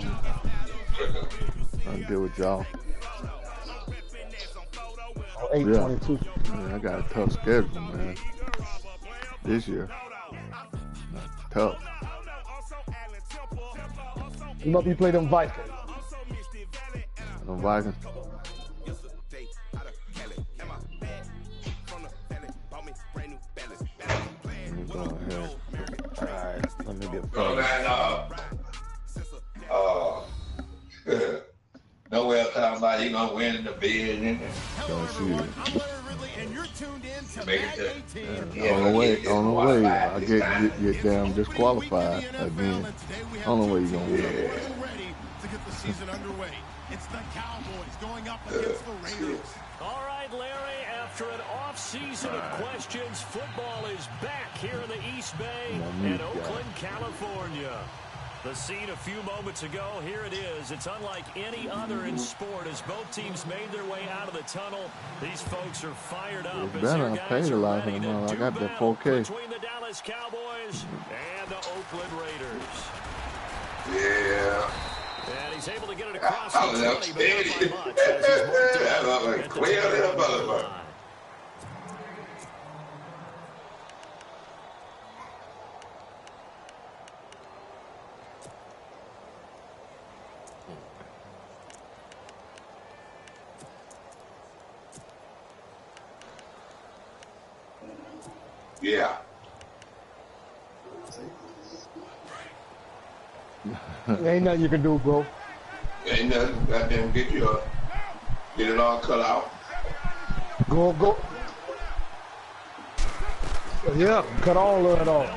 man. I'm good with y'all. 8-22. Yeah, I got a tough schedule, man. This year. Tough. You must be playing them Vikings. Them Vikings. Let me go ahead. Alright, let me get nowhere talking about you gonna win the bid. Don't see it. Make it On the way, I get damn disqualified again. I don't know where you're gonna win. To get the season underway. It's the Cowboys going up against the Raiders. All right, Larry, after an off-season of questions, football is back here in the East Bay in Oakland, California. The scene a few moments ago, here it is. It's unlike any other in sport as both teams made their way out of the tunnel. These folks are fired up. It's better. I paid a lot for them. I got that 4K. Between the Dallas Cowboys and the Oakland Raiders. Yeah. And he's able to get it across the 20, but not by much. As he's marked down. Yeah. Ain't nothing you can do, bro. Ain't nothing. Goddamn, get it all cut out. Go. Yeah, cut all of it off.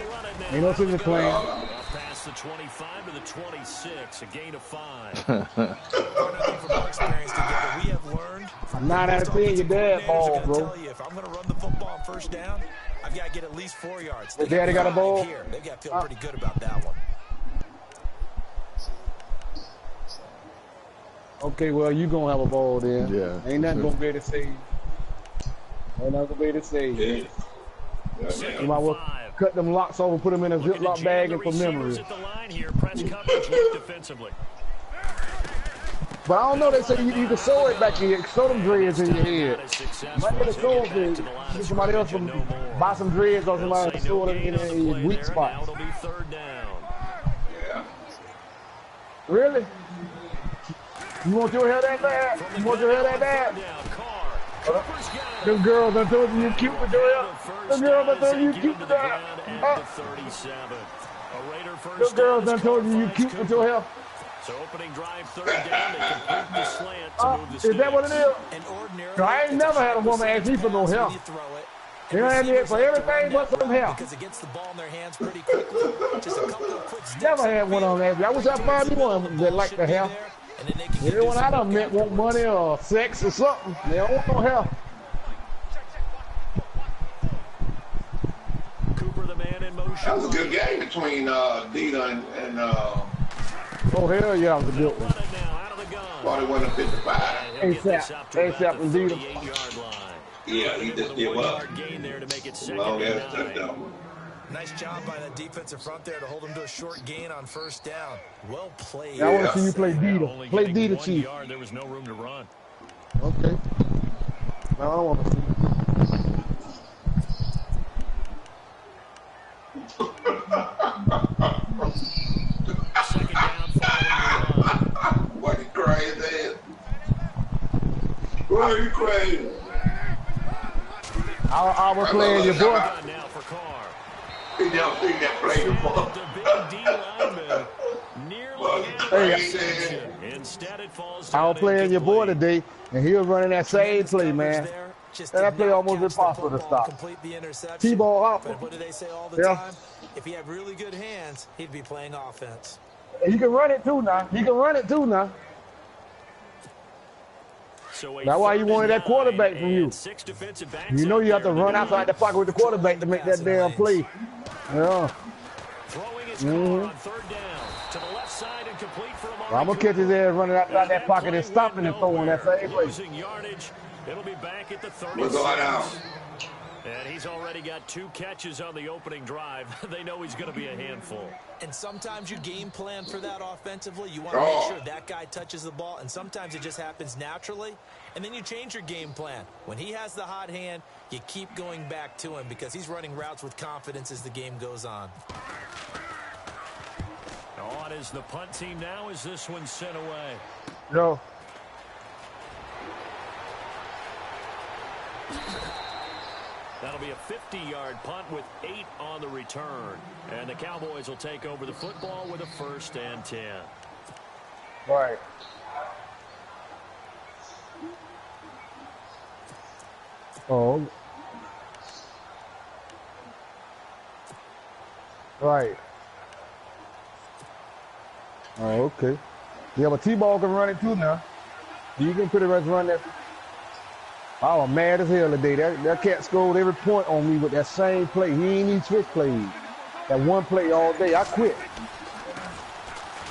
Ain't no sense in playing. Past the 25 to the 26, a gain of 5. We have learned. 9 out of 10, your dad ball, bro. Tell you, if I'm going to run the football on first down, I've got to get at least 4 yards. Your daddy got a ball? Here. They've got to feel pretty good about that one. Okay, well, you going to have a ball then. Yeah. Ain't nothing going to be able to save you. Ain't nothing going to be able to save you. You might well cut them locks over, put them in a Ziploc bag and for memory. At the line here, press coverage look defensively. But I don't know, they say you can sew it back in, sew them dreads in your head. Might get a sew it, get somebody else from buy some dreads or somebody to sew them in your weak spots. Yeah. Really? You want your hair that bad? You want your hair that bad? Them girls done told you cute with your hair. Them girls done told you cute with your hair. Them girls done told you cute with your hair. So opening drive, third down, they complete the slant to move the Is that what it is? I ain't never had a woman ask me for no hair. You know what I mean? For everything but some hair. Because it gets the ball in their hands pretty quickly. Just a couple of quick steps. Never had one on that. I wish I found one that liked the hair. Everyone I done met want money or sex or something. They don't want no hair. Cooper, the man in motion. That was a good game between Dita and Oh, hell yeah, it was a good one. 41-55. ASAP and Dita. Yeah, he just did well. Long ass touchdown. Nice job by that defensive front there to hold him to a short gain on first down. Well played. Yeah, I want to see you play Dita. Play Dita, Chief. There was no room to run. Okay. Now I want to see. Second down following What you crazy? What are you crazy? I was playing your boy. now for Carr. He never seen that play before. The big D lineman nearly Crazy. Instead it falls I was playing your boy today, and he was running that same play, man. And that play almost impossible to stop. T-ball out. What do they say all the time? If he had really good hands, he'd be playing offense. He can run it too now. He can run it too now. That's why you wanted that quarterback from you. You know you have to run outside the pocket with the quarterback to make that damn play. Yeah. I'm going to catch his ass running outside that pocket and stopping and throwing that same play. It'll be back at the 36. What's going on? And he's already got 2 catches on the opening drive. They know he's going to be a handful. And sometimes you game plan for that offensively. You want to make sure that guy touches the ball, and sometimes it just happens naturally. And then you change your game plan. When he has the hot hand, you keep going back to him because he's running routes with confidence as the game goes on. On is the punt team now as this one's sent away. No. That'll be a 50-yard punt with 8 on the return. And the Cowboys will take over the football with a 1st and 10. Right. Oh. Right. Oh, okay. Yeah, but T-Ball can run it too now. You can pretty much run that. I was mad as hell today. That cat scored every point on me with that same play. He ain't even switch plays. That one play all day. I quit.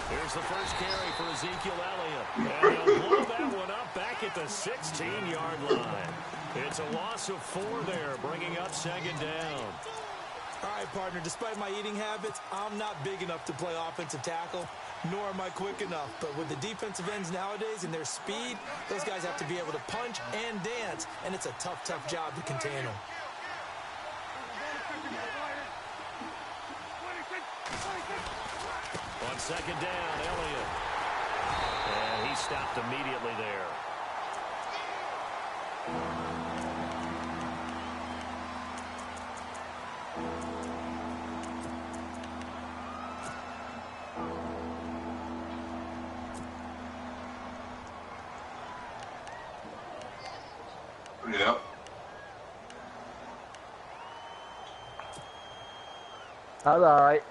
Here's the first carry for Ezekiel Elliott. And he'll blow that one up back at the 16-yard line. It's a loss of 4 there, bringing up 2nd down. All right, partner, despite my eating habits, I'm not big enough to play offensive tackle, nor am I quick enough. But with the defensive ends nowadays and their speed, those guys have to be able to punch and dance, and it's a tough, tough job to contain them. On 2nd down, Elliott. And he stopped immediately there. Yep. That's all right.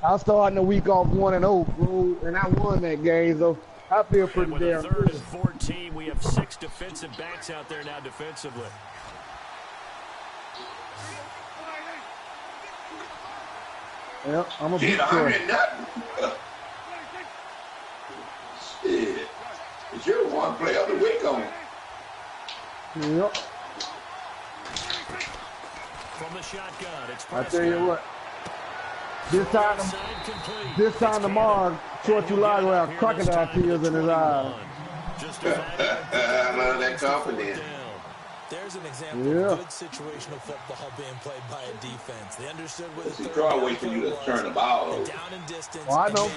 I started the week off 1-0, bro, and I won that game, so I feel pretty damn good. With a 3rd good. and 14, we have 6 defensive backs out there now defensively. Yep, I'm a Shit, beat I'm you. in nothing. Shit. It's your one play of the week on. Yep. From the shotgun, it's I tell you what. This time tomorrow, Short July will have crocodile tears in his eyes. I love that confidence. There's an example of good situational football being played by a defense. They understood where the third wait for you to turn the ball over. Down in distance. Oh, I know.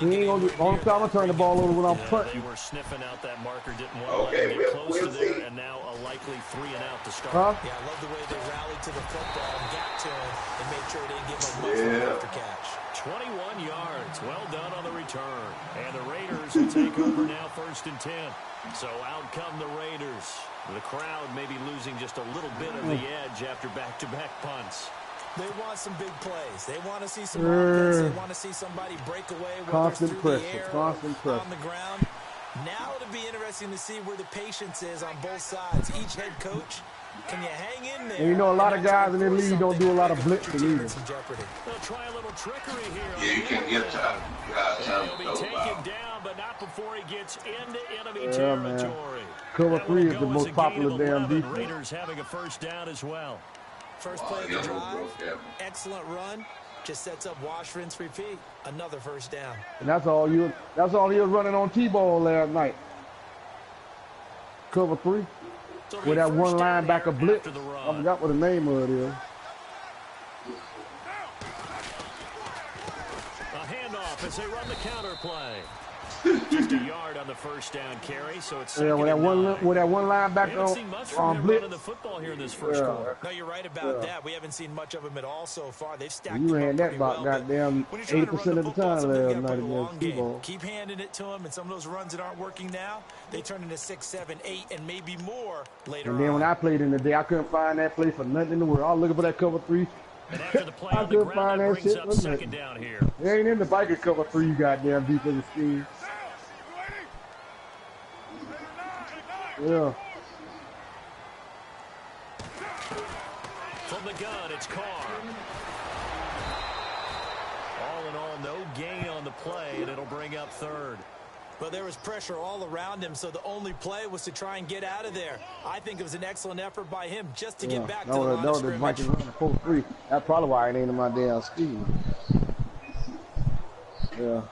He ain't gonna do. Only time I turn the ball over when I'm punting. They were sniffing out that marker, didn't want to get close to there, and now a likely 3 and out to start. Huh? Yeah, I love the way they rallied to the football and got to him and made sure they didn't give up much after catch. 21 yards. Well done on the return. And the Raiders will take over now 1st and 10. So out come the Raiders. The crowd may be losing just a little bit of the edge after back-to-back punts. They want some big plays. They want to see some offense. They want to see somebody break away, whether it's through the air or on the ground. Now it'll be interesting to see where the patience is on both sides. Each head coach, can you hang in there? And you know, a lot of guys in the league don't do a lot of blitzing either. They'll try a little trickery here. Yeah, you can't get to He'll be taken down, but not before he gets into enemy territory. Cover 3 is the most popular damn defense. Raiders having a 1st down as well. First play of the drive, excellent run. Just sets up wash, rinse, repeat. Another 1st down. And that's all he was running on T-ball last night. Cover 3. With that one linebacker blitz. I forgot what the name of it is. A handoff as they run the counter play. Just a yard on the 1st down carry, so it's with that one linebacker on blitz. The football here in this first quarter. No, you're right about that. We haven't seen much of him at all so far. They've stacked You him ran up that pretty about well, goddamn 80% of the time last night against T-ball. Keep handing it to him, and some of those runs that aren't working now, they turn into 6, 7, 8, and maybe more later on. And then when I played in the day, I couldn't find that play for nothing in the world. I was looking for that cover 3. And after the play I on the couldn't ground, find that that brings shit up for nothing. 2nd down here. It ain't in the Viking cover 3, you goddamn defensive scheme. Yeah. From the gun, it's Carr. All in all, no gain on the play, and it'll bring up 3rd. Well, there was pressure all around him, so the only play was to try and get out of there. I think it was an excellent effort by him just to get back to the line of scrimmage. 4-3. That's probably why I ain't in my damn scheme. Yeah.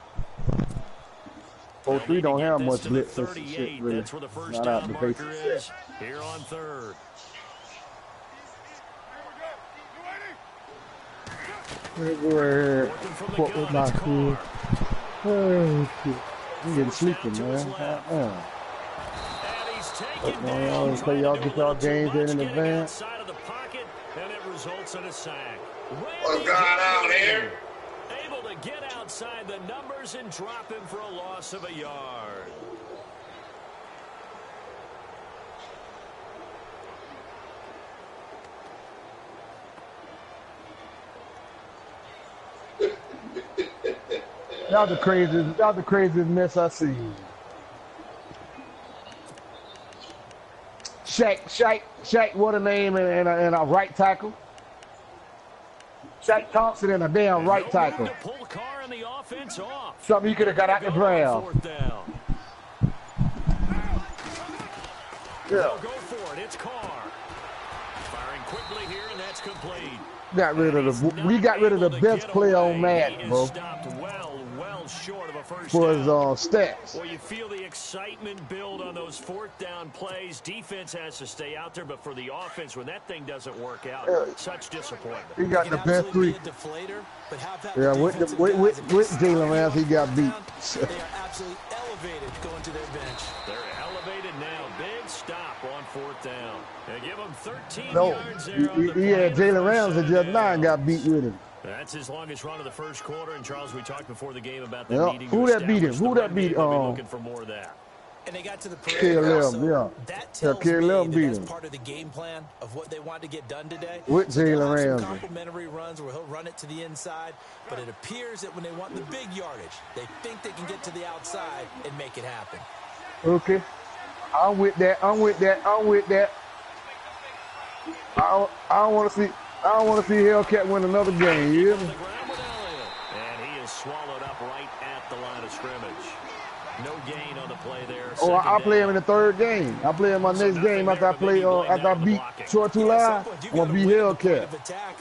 4-3 don't have much blitz and shit, really. That's where the first down marker is here on third. We're what with my crew. Oh shit. I'm getting sleepy, man. I always play y'all get y'all games in advance. Results in a sack. What's going on here? Able to get outside the numbers and drop him for a loss of a yard. Y'all the craziest mess I see. Shaq, what a name, and a right tackle. Shaq Thompson and a damn right tackle. Something you could have got out the ground. Yeah. Go for it. It's Carr. Firing quickly here, and that's complete. We got rid of the best player on Madden, bro. Short of a first for his stats. Well, you feel the excitement build on those fourth down plays. Defense has to stay out there, but for the offense, when that thing doesn't work out, such disappointment. He got the best three. Yeah, with Jalen Ramsey, he got beat. They are absolutely elevated going to their bench. They're elevated now. Big stop on fourth down. They give him 13 no, yards there. He had Jalen Ramsey just now and got beat with him. That's his longest run of the first quarter. And Charles, we talked before the game about the needing who that beat him? Who that beat him? Looking for more of that. And they got to the parade. So that tells me that's part of the game plan of what they want to get done today. With Jalen Ramsey. Complimentary runs where he'll run it to the inside, but it appears that when they want the big yardage, they think they can get to the outside and make it happen. Okay. I'm with that. I don't want to see. I don't want to see Hellcat win another game, you hear me? And he is swallowed up right at the line of scrimmage. No gain on the play there. Oh, I play him in the third game. I play him my next game after I beat Short Tulai. I'm gonna beat Hellcat.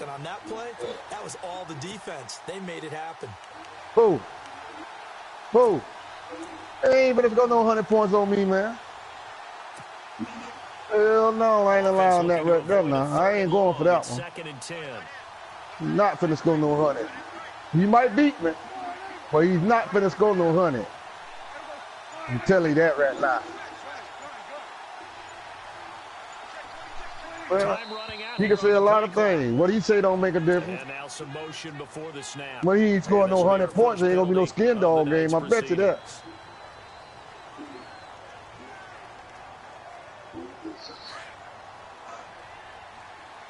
And on that play, that was all the defense. They made it happen. Who? Hey, but it's got no 100 points on me, man. Hell no, I ain't allowing that right there now. I ain't going for that one. Second and 10. Not finna score no 100. He might beat me, but he's not finna score no 100. I'm telling you that right now. Well, he can say a lot of things. What he say don't make a difference. And now some motion before the snap. When he ain't scoring no 100 points, there ain't gonna be no skin dog game. I bet you that.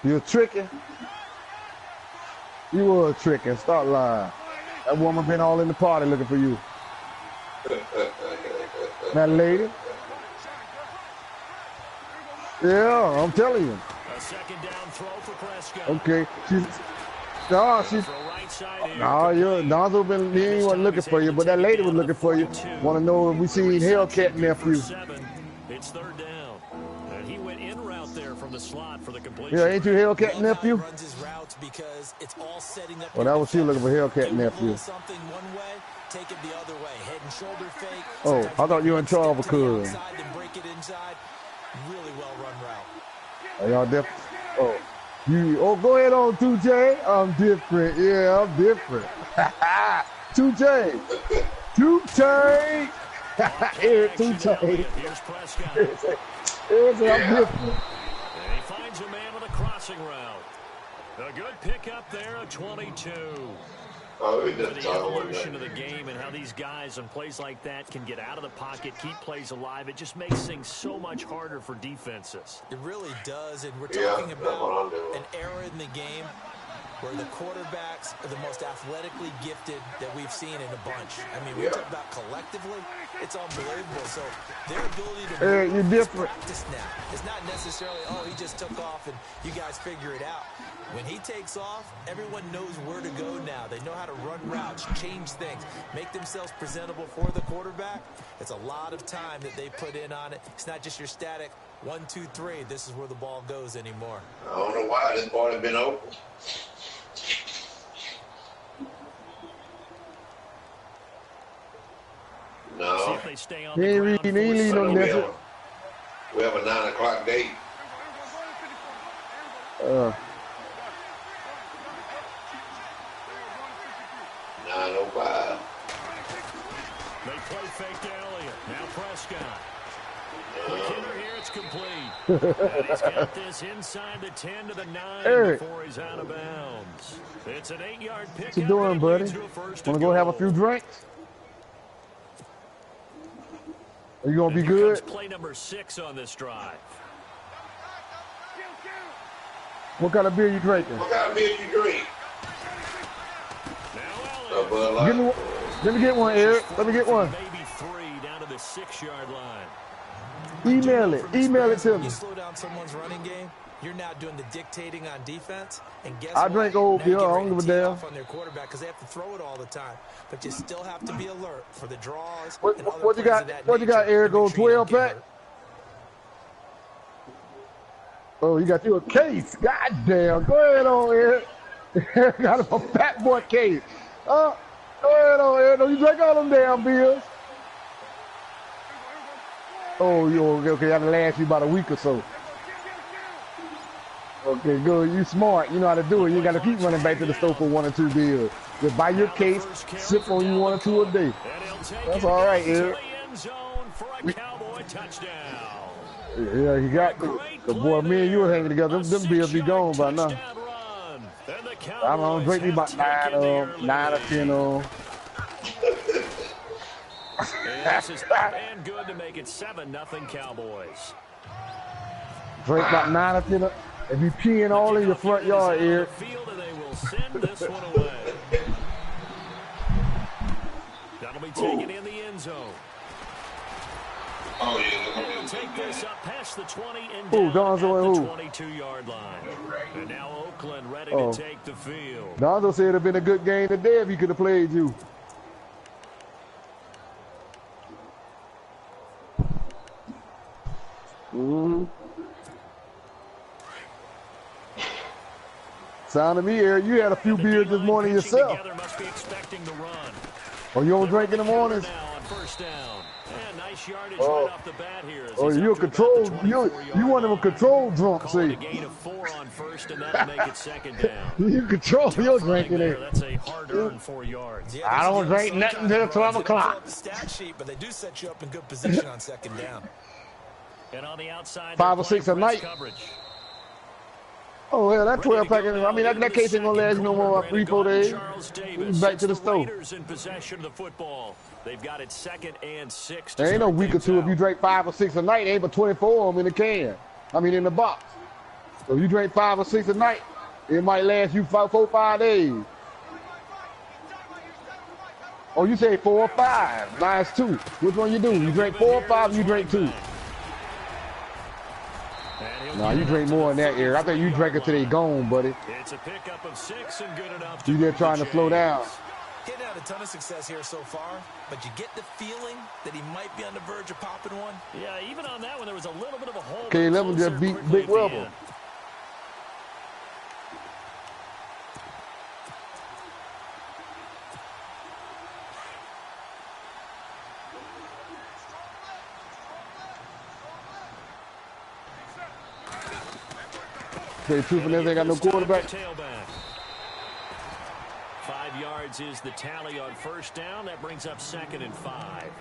You're tricking. You were tricking. Stop lying. That woman been all in the party looking for you. That lady. Yeah, I'm telling you. A second down throw for Prescott. Okay. Donzo been he ain't looking for you, but that lady was looking for you. Want to know if we seen Hellcat nephew. It's third down. And he went in route there from the slot for the completion. Yeah, ain't you Hellcat nephew? Well, that was she looking for Hellcat nephew. Take it the other way, head and shoulder fake. Oh, I thought you were in trouble, cuz. Break it inside. Really well run route. Are y'all different? Oh, go ahead on 2J. I'm different. Yeah, I'm different. 2J. 2J. Here, 2J. Here's Prescott. I'm different. And he finds a man with a crossing route. A good pickup there at 22. The evolution of the game and how these guys on plays like that can get out of the pocket, keep plays alive, it just makes things so much harder for defenses. It really does, and we're talking about an era in the game where the quarterbacks are the most athletically gifted that we've seen in a bunch. I mean, we talk about collectively, it's unbelievable. So their ability to move is practice now. It's not necessarily, oh, he just took off and you guys figure it out. When he takes off, everyone knows where to go now. They know how to run routes, change things, make themselves presentable for the quarterback. It's a lot of time that they put in on it. It's not just your static 1, 2, 3. This is where the ball goes anymore. I don't know why this ball has been open. No. He ain't leading on this. We have a 9 o'clock date. 9:05. They play fake to Elliott. Now Prescott. Kinder here, it's complete. And he's got this inside the 10 to the 9 before he's out of bounds. It's an 8-yard pick. What you doing, buddy? Want to go have a few drinks? Are you going to be good? Play number 6 on this drive. What kind of beer you drinking? What kind of beer you drink? Let me get one, Eric. Let me get one. Maybe 3 down to the 6-yard line. Email it. Email it to me. You slow down someone's running game, you're now doing the dictating on defense. And guess I what? drink old beer. I don't give a damn. On their quarterback because they have to throw it all the time. But you still have to be alert for the draws. What you got? What you got, Eric? Go 12 pack. Oh, you got you a case. God damn. Go ahead on, Eric. Eric got a fat boy case. Go ahead on, Eric. Don't you drink all them damn beers. Oh, you okay? That'll last you about a week or so. Okay, good. You smart. You know how to do it. You got to keep running back to the store for 1 or 2 beers. Just buy your case, sip on you 1 or 2 a day. That's all right, Eric. Yeah, you got the boy. Me and you were hanging together. Them beers be gone by now. I'm gonna drink me about 9 or 10 of them. This is up and good to make it 7-0 Cowboys. Drink about 9 or 10 of, and be peeing all in your front yard, Eric. They will send this one away. That'll be taken in the end zone. Oh, yeah. They'll take this up past the 20 and down at the 22-yard line. And now Oakland ready to take the field. Donzo said it'd have been a good game today if he could have played you. Sound to me, Eric, you had a few beers this morning yourself. Must be expecting the run. Oh, you don't drink in the mornings? First down. And nice yardage right off the bat here. Oh, you're control. You one of them control drunk, see? Gain of 4 on first, and that'll make it 2nd down. You control your drinking there. That's a hard-earned 4 yards. Yeah, I don't drink nothing until 12 o'clock. The stat sheet, but they do set you up in good position on 2nd down. And on the outside, 5 or 6 a night. Coverage. Oh, yeah, that 12 pack. I mean, that case ain't gonna last no more about 3-4 days. Back to the stove. In possession of the football. They've got it 2nd and 6. There ain't no week or two if you drink 5 or 6 a night. Ain't but 24 of them in the can. I mean, in the box. So if you drink 5 or 6 a night, it might last you 4 or 5 days. Oh, you say 4 or 5. Nice 2. Which one you do? You drink 4 or 5, you drink 2. No, you drink more than that, Eric. I think you drink it till they gone, buddy. It's a pickup of 6 and good enough. You there trying to slow down. Getting out a ton of success here so far, but you get the feeling that he might be on the verge of popping one. Yeah, even on that one, there was a little bit of a hole. K11 just beat Big Rebel. Say truth and they got no quarterback. 5 yards is the tally on first down. That brings up 2nd and 5.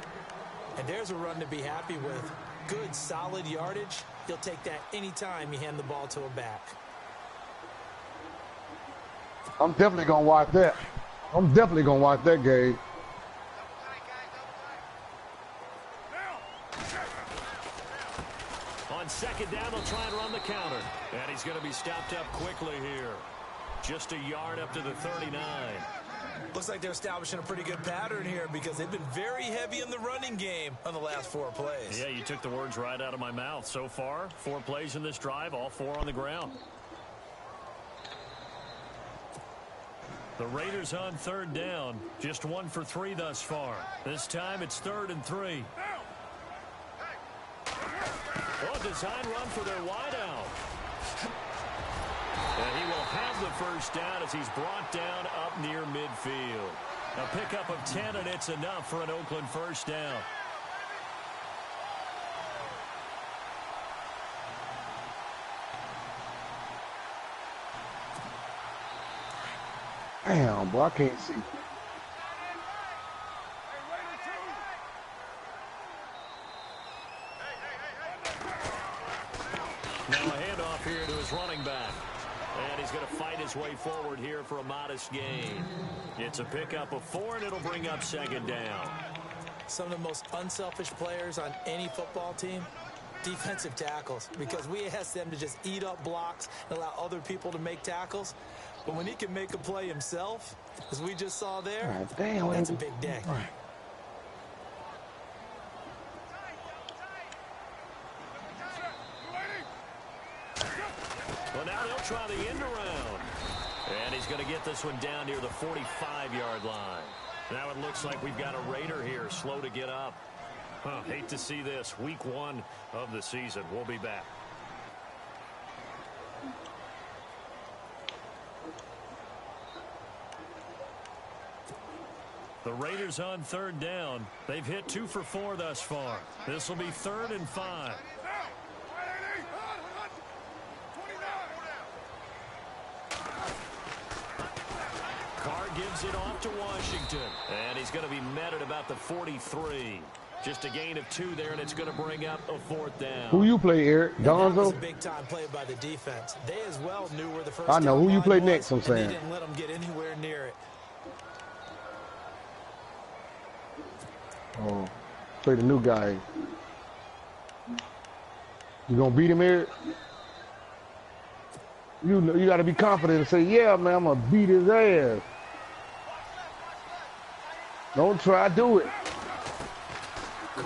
And there's a run to be happy with. Good, solid yardage. He'll take that anytime you hand the ball to a back. I'm definitely going to watch that. I'm definitely going to watch that game. On 2nd down, they'll try and run the counter. And he's going to be stopped up quickly here. Just a yard up to the 39. Looks like they're establishing a pretty good pattern here because they've been very heavy in the running game on the last 4 plays. Yeah, you took the words right out of my mouth. So far, 4 plays in this drive, all 4 on the ground. The Raiders on 3rd down. Just 1 for 3 thus far. This time it's 3rd and 3. Oh, design run for their wideout. And he will have the first down as he's brought down up near midfield. A pickup of 10, and it's enough for an Oakland first down. Damn, boy, I can't see. Now a handoff here to his running back. And he's going to fight his way forward here for a modest gain. It's a pickup of 4, and it'll bring up 2nd down. Some of the most unselfish players on any football team, defensive tackles, because we ask them to just eat up blocks and allow other people to make tackles. But when he can make a play himself, as we just saw there, that's a big day. Well, now they'll try the end around. And he's going to get this one down near the 45-yard line. Now it looks like we've got a Raider here, slow to get up. Hate to see this. Week 1 of the season. We'll be back. The Raiders on 3rd down. They've hit 2 for 4 thus far. This will be 3rd and 5. Carr gives it off to Washington. And he's going to be met at about the 43. Just a gain of 2 there, and it's going to bring up a 4th down. Who you play, Eric? Donzo? That was a big-time play by the defense. They as well knew where the first I know. down Who you play line next, was, I'm saying. They didn't let them get anywhere near it. Oh, play the new guy. You gonna beat him, Eric? You got to be confident and say, yeah, man, I'm gonna beat his ass. Don't try, do it.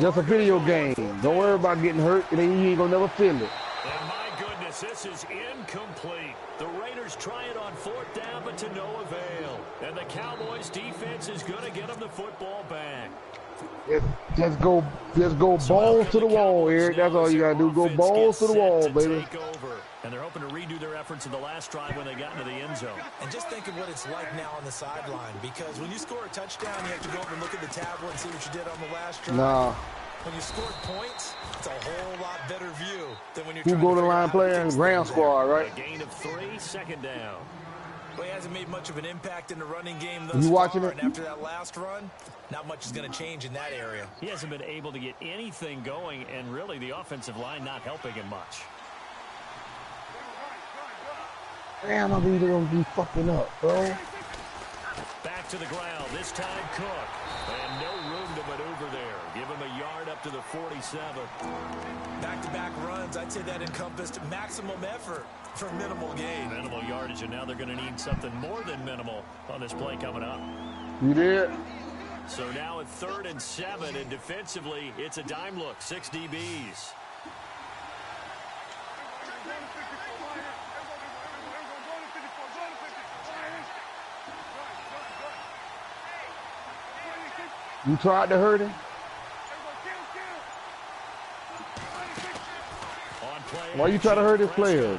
Just a video game. Don't worry about getting hurt, and then you ain't gonna never feel it. And my goodness, this is incomplete. The Raiders try it on 4th down, but to no avail. And the Cowboys defense is going to get them the football back. Just go balls to the wall, Eric. That's all you gotta do. Go balls to the wall, baby. And they're hoping to redo their efforts in the last drive when they got into the end zone. And just think of what it's like now on the sideline, because when you score a touchdown, you have to go over and look at the tablet and see what you did on the last drive. Nah. When you scored points, it's a whole lot better view than when you're Who trying go to to line player in Grand Squad, right? A gain of 3, 2nd down. Well, he hasn't made much of an impact in the running game thus you watching far, it? and after that last run, not much is going to change in that area. He hasn't been able to get anything going, and really the offensive line not helping him much. Damn, I mean, they're gonna be fucking up, bro. Back to the ground, this time Cook. And no room to maneuver there. Give him a yard up to the 47. Back-to-back runs, I'd say that encompassed maximum effort for minimal gain. Minimal yardage, and now they're going to need something more than minimal on this play coming up. You did? So now at 3rd and 7, and defensively, it's a dime look, 6 DBs. You tried to hurt him? Why you try to hurt his players? And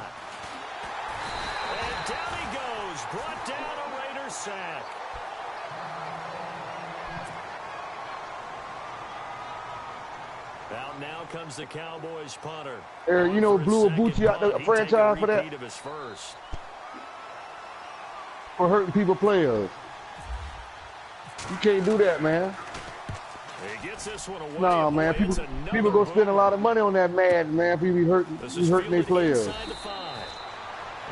down he goes, brought down a Raiders sack. Out now comes the Cowboys punter. Eric, you know, blew a Bucci out the franchise for that? For hurting people players. You can't do that, man. He gets this one away. Nah, man. People go spend a lot of money on that man. People be hurting their players.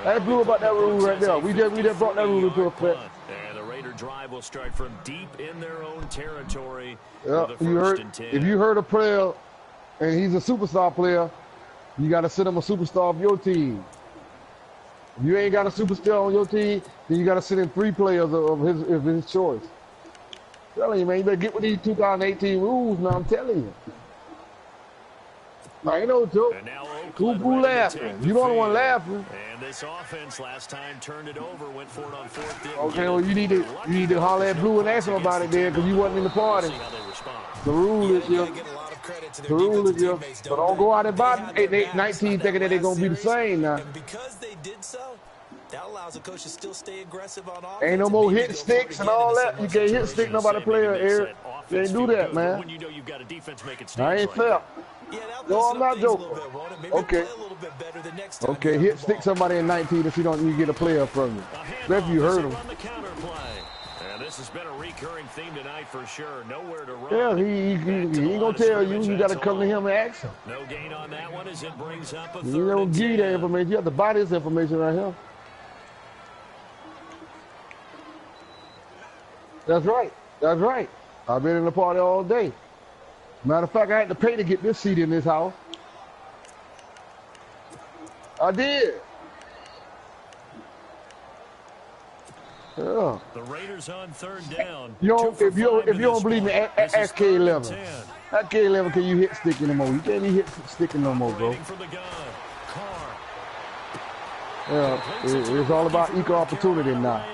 That blew about that rule right there. We just brought that rule into effect. And the Raider drive will start from deep in their own territory. Yeah, if you hurt a player and he's a superstar player, you got to send him a superstar of your team. If you ain't got a superstar on your team, then you got to sit in 3 players of his choice. I'm telling you, man, you better get with these 2018 rules. Now I'm telling you. I ain't no joke. Who laughing? You don't want laughing. And this offense last time turned it over, went for it on 4th. Okay, well you need to holler at Blue and ask him about it there because you wasn't in the party. The rule is here. The rule is here. So don't go out and buy 19 thinking that they're gonna be the same now. And because they did so, that allows the coach to still stay aggressive on offense. Ain't no more hit sticks and all that. You can't hit stick nobody player, Eric. You ain't do that, man. I ain't fair. No, I'm not joking. Okay. Okay, hit stick somebody in 19 if you get a player from you. Especially if you hurt him. This has been a recurring theme tonight for sure. Nowhere to run. Yeah, he ain't gonna tell you. You gotta come to him and ask him. No gain on that one as it brings up a 3rd. You don't give you that information. You have to buy this information right here. That's right. That's right. I've been in the party all day. Matter of fact, I had to pay to get this seat in this house. I did. Yeah. The Raiders on 3rd down. If you don't believe me, ask K11. At K11, can you hit stick anymore? You can't even hit sticking no more, bro. Yeah, it's all about equal opportunity now.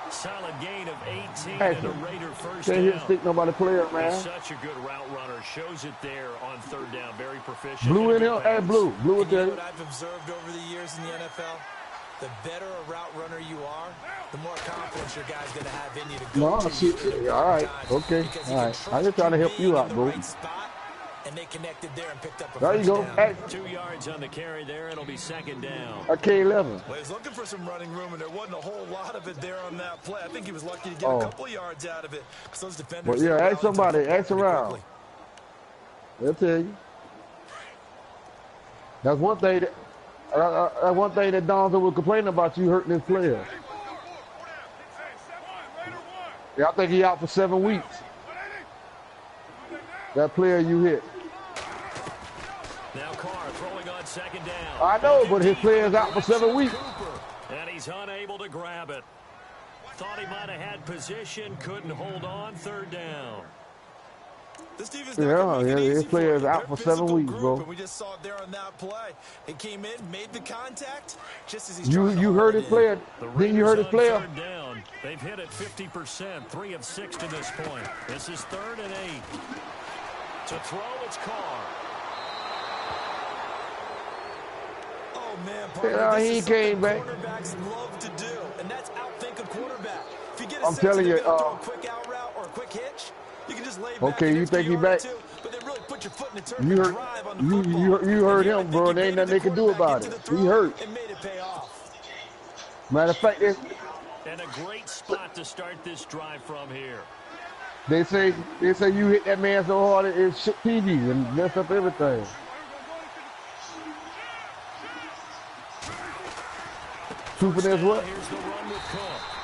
Solid gain of 18 and a Raider first can't hit stick nobody player, man. He's such a good route runner. Shows it there on 3rd down. Very proficient. Blue in here. Hey, Blue with you know that. what I've observed over the years in the NFL? The better a route runner you are, the more confidence your guy's going to have in you to go. No, shit. All right. Okay. All right. I'm just trying to help you out, bro. And they connected there and picked up a there you go. Hey. 2 yards on the carry there. It'll be 2nd down. K11. Well, he's looking for some running room, and there wasn't a whole lot of it there on that play. I think he was lucky to get a couple yards out of it. Those defenders. Well, yeah, ask somebody. Ask around. They'll tell you. That's one thing that Donzo was complaining about, you hurting his players. Yeah, I think he out for 7 weeks. That player you hit. Now Carr throwing on 2nd down. I know, but his player's out for 7 weeks. And he's unable to grab it. Thought he might have had position, couldn't hold on. 3rd down. This defense his player is out for 7 weeks, bro. We just saw it there on that play. It came in, made the contact, just as he's you heard his player. Then you heard his player. Down. They've hit it 50%, 3 of 6 to this point. This is 3rd and 8. To throw, it's Carr. Oh man, partner, he came back. Quarterbacks love to do, and that's outthink a quarterback. If you get I'm telling you, throw a quick out route or a quick hitch, you can just lay back. Okay, you think he back? But they really put your foot in the turn and drive on the football. You heard him, bro. There ain't nothing they can do about it. He hurt. And made it pay off. Matter of fact, and a great spot to start this drive from here. They say you hit that man so hard it shook TVs and messed up everything. Trooping as what? Here's the run with Cook.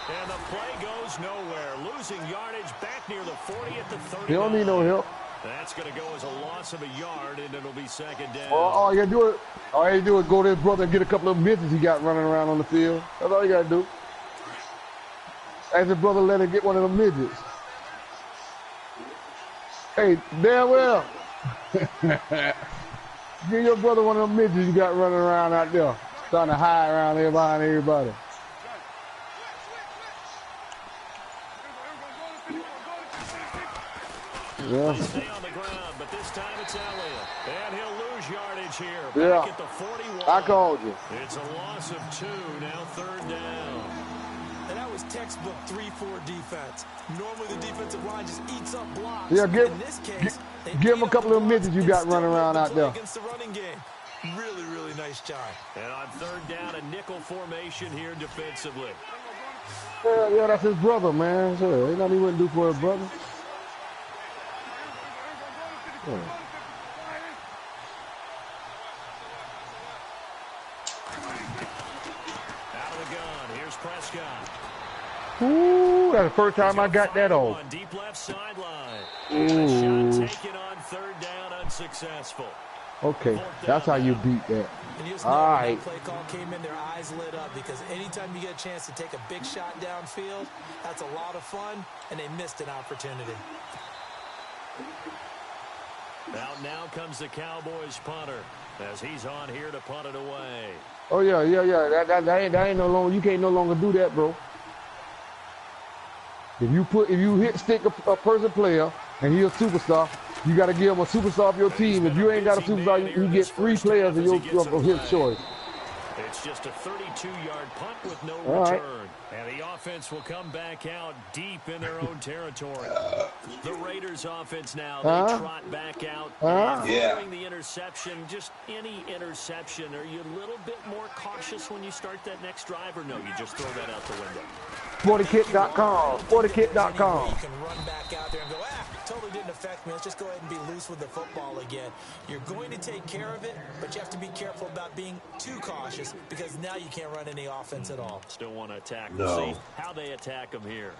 And the play goes nowhere. Losing yardage back near the 40 at the 30. They don't need no help. That's going to go as a loss of a yard, and it'll be 2nd down. All you gotta do is go to his brother and get a couple of midgets he got running around on the field. That's all you gotta do. Ask his brother, let him get one of them midgets. Hey, damn well. Give your brother one of them midgets you got running around out there, trying to hide around there behind everybody. Yeah. Stay on the ground, but this time it's Elliott. And he'll lose yardage here. Yeah. Back at the 41. I called you. It's a loss of 2, now 3rd down. And that was textbook 3-4 defense. Normally the defensive line just eats up blocks. Yeah, in this case, give him a couple of midgets you got running around out there. Against the running game. Really, really nice job. And on 3rd down, a nickel formation here defensively. Yeah, that's his brother, man. Sure, ain't nothing he wouldn't do for his brother. Yeah. Out of the gun, here's Prescott. Ooh, that's the first time I got that off. Deep left sideline. A shot taken on 3rd down, unsuccessful. Okay, that's how you beat that. And you just All know when right. that play call came in, their eyes lit up because anytime you get a chance to take a big shot downfield, that's a lot of fun, and they missed an opportunity. Now comes the Cowboys punter as he's on here to punt it away. Oh yeah. That ain't no longer. You can't no longer do that, bro. If you hit stick a person player and he's a superstar, you got to give him a superstar of your team. If you ain't got a superstar, you get 3 players of his choice. It's just a 32-yard punt with no All return. right. And the offense will come back out deep in their own territory. The Raiders offense now, they trot back out. Following the interception, just any interception, are you a little bit more cautious when you start that next drive, or no, you just throw that out the window? Sportykit.com. Sportykit.com. You can run back out there and go, totally didn't affect me. Let's just go ahead and be loose with the football again. You're going to take care of it, but you have to be careful about being too cautious because now you can't run any offense at all. Still want to attack. No. We'll see how they attack them here.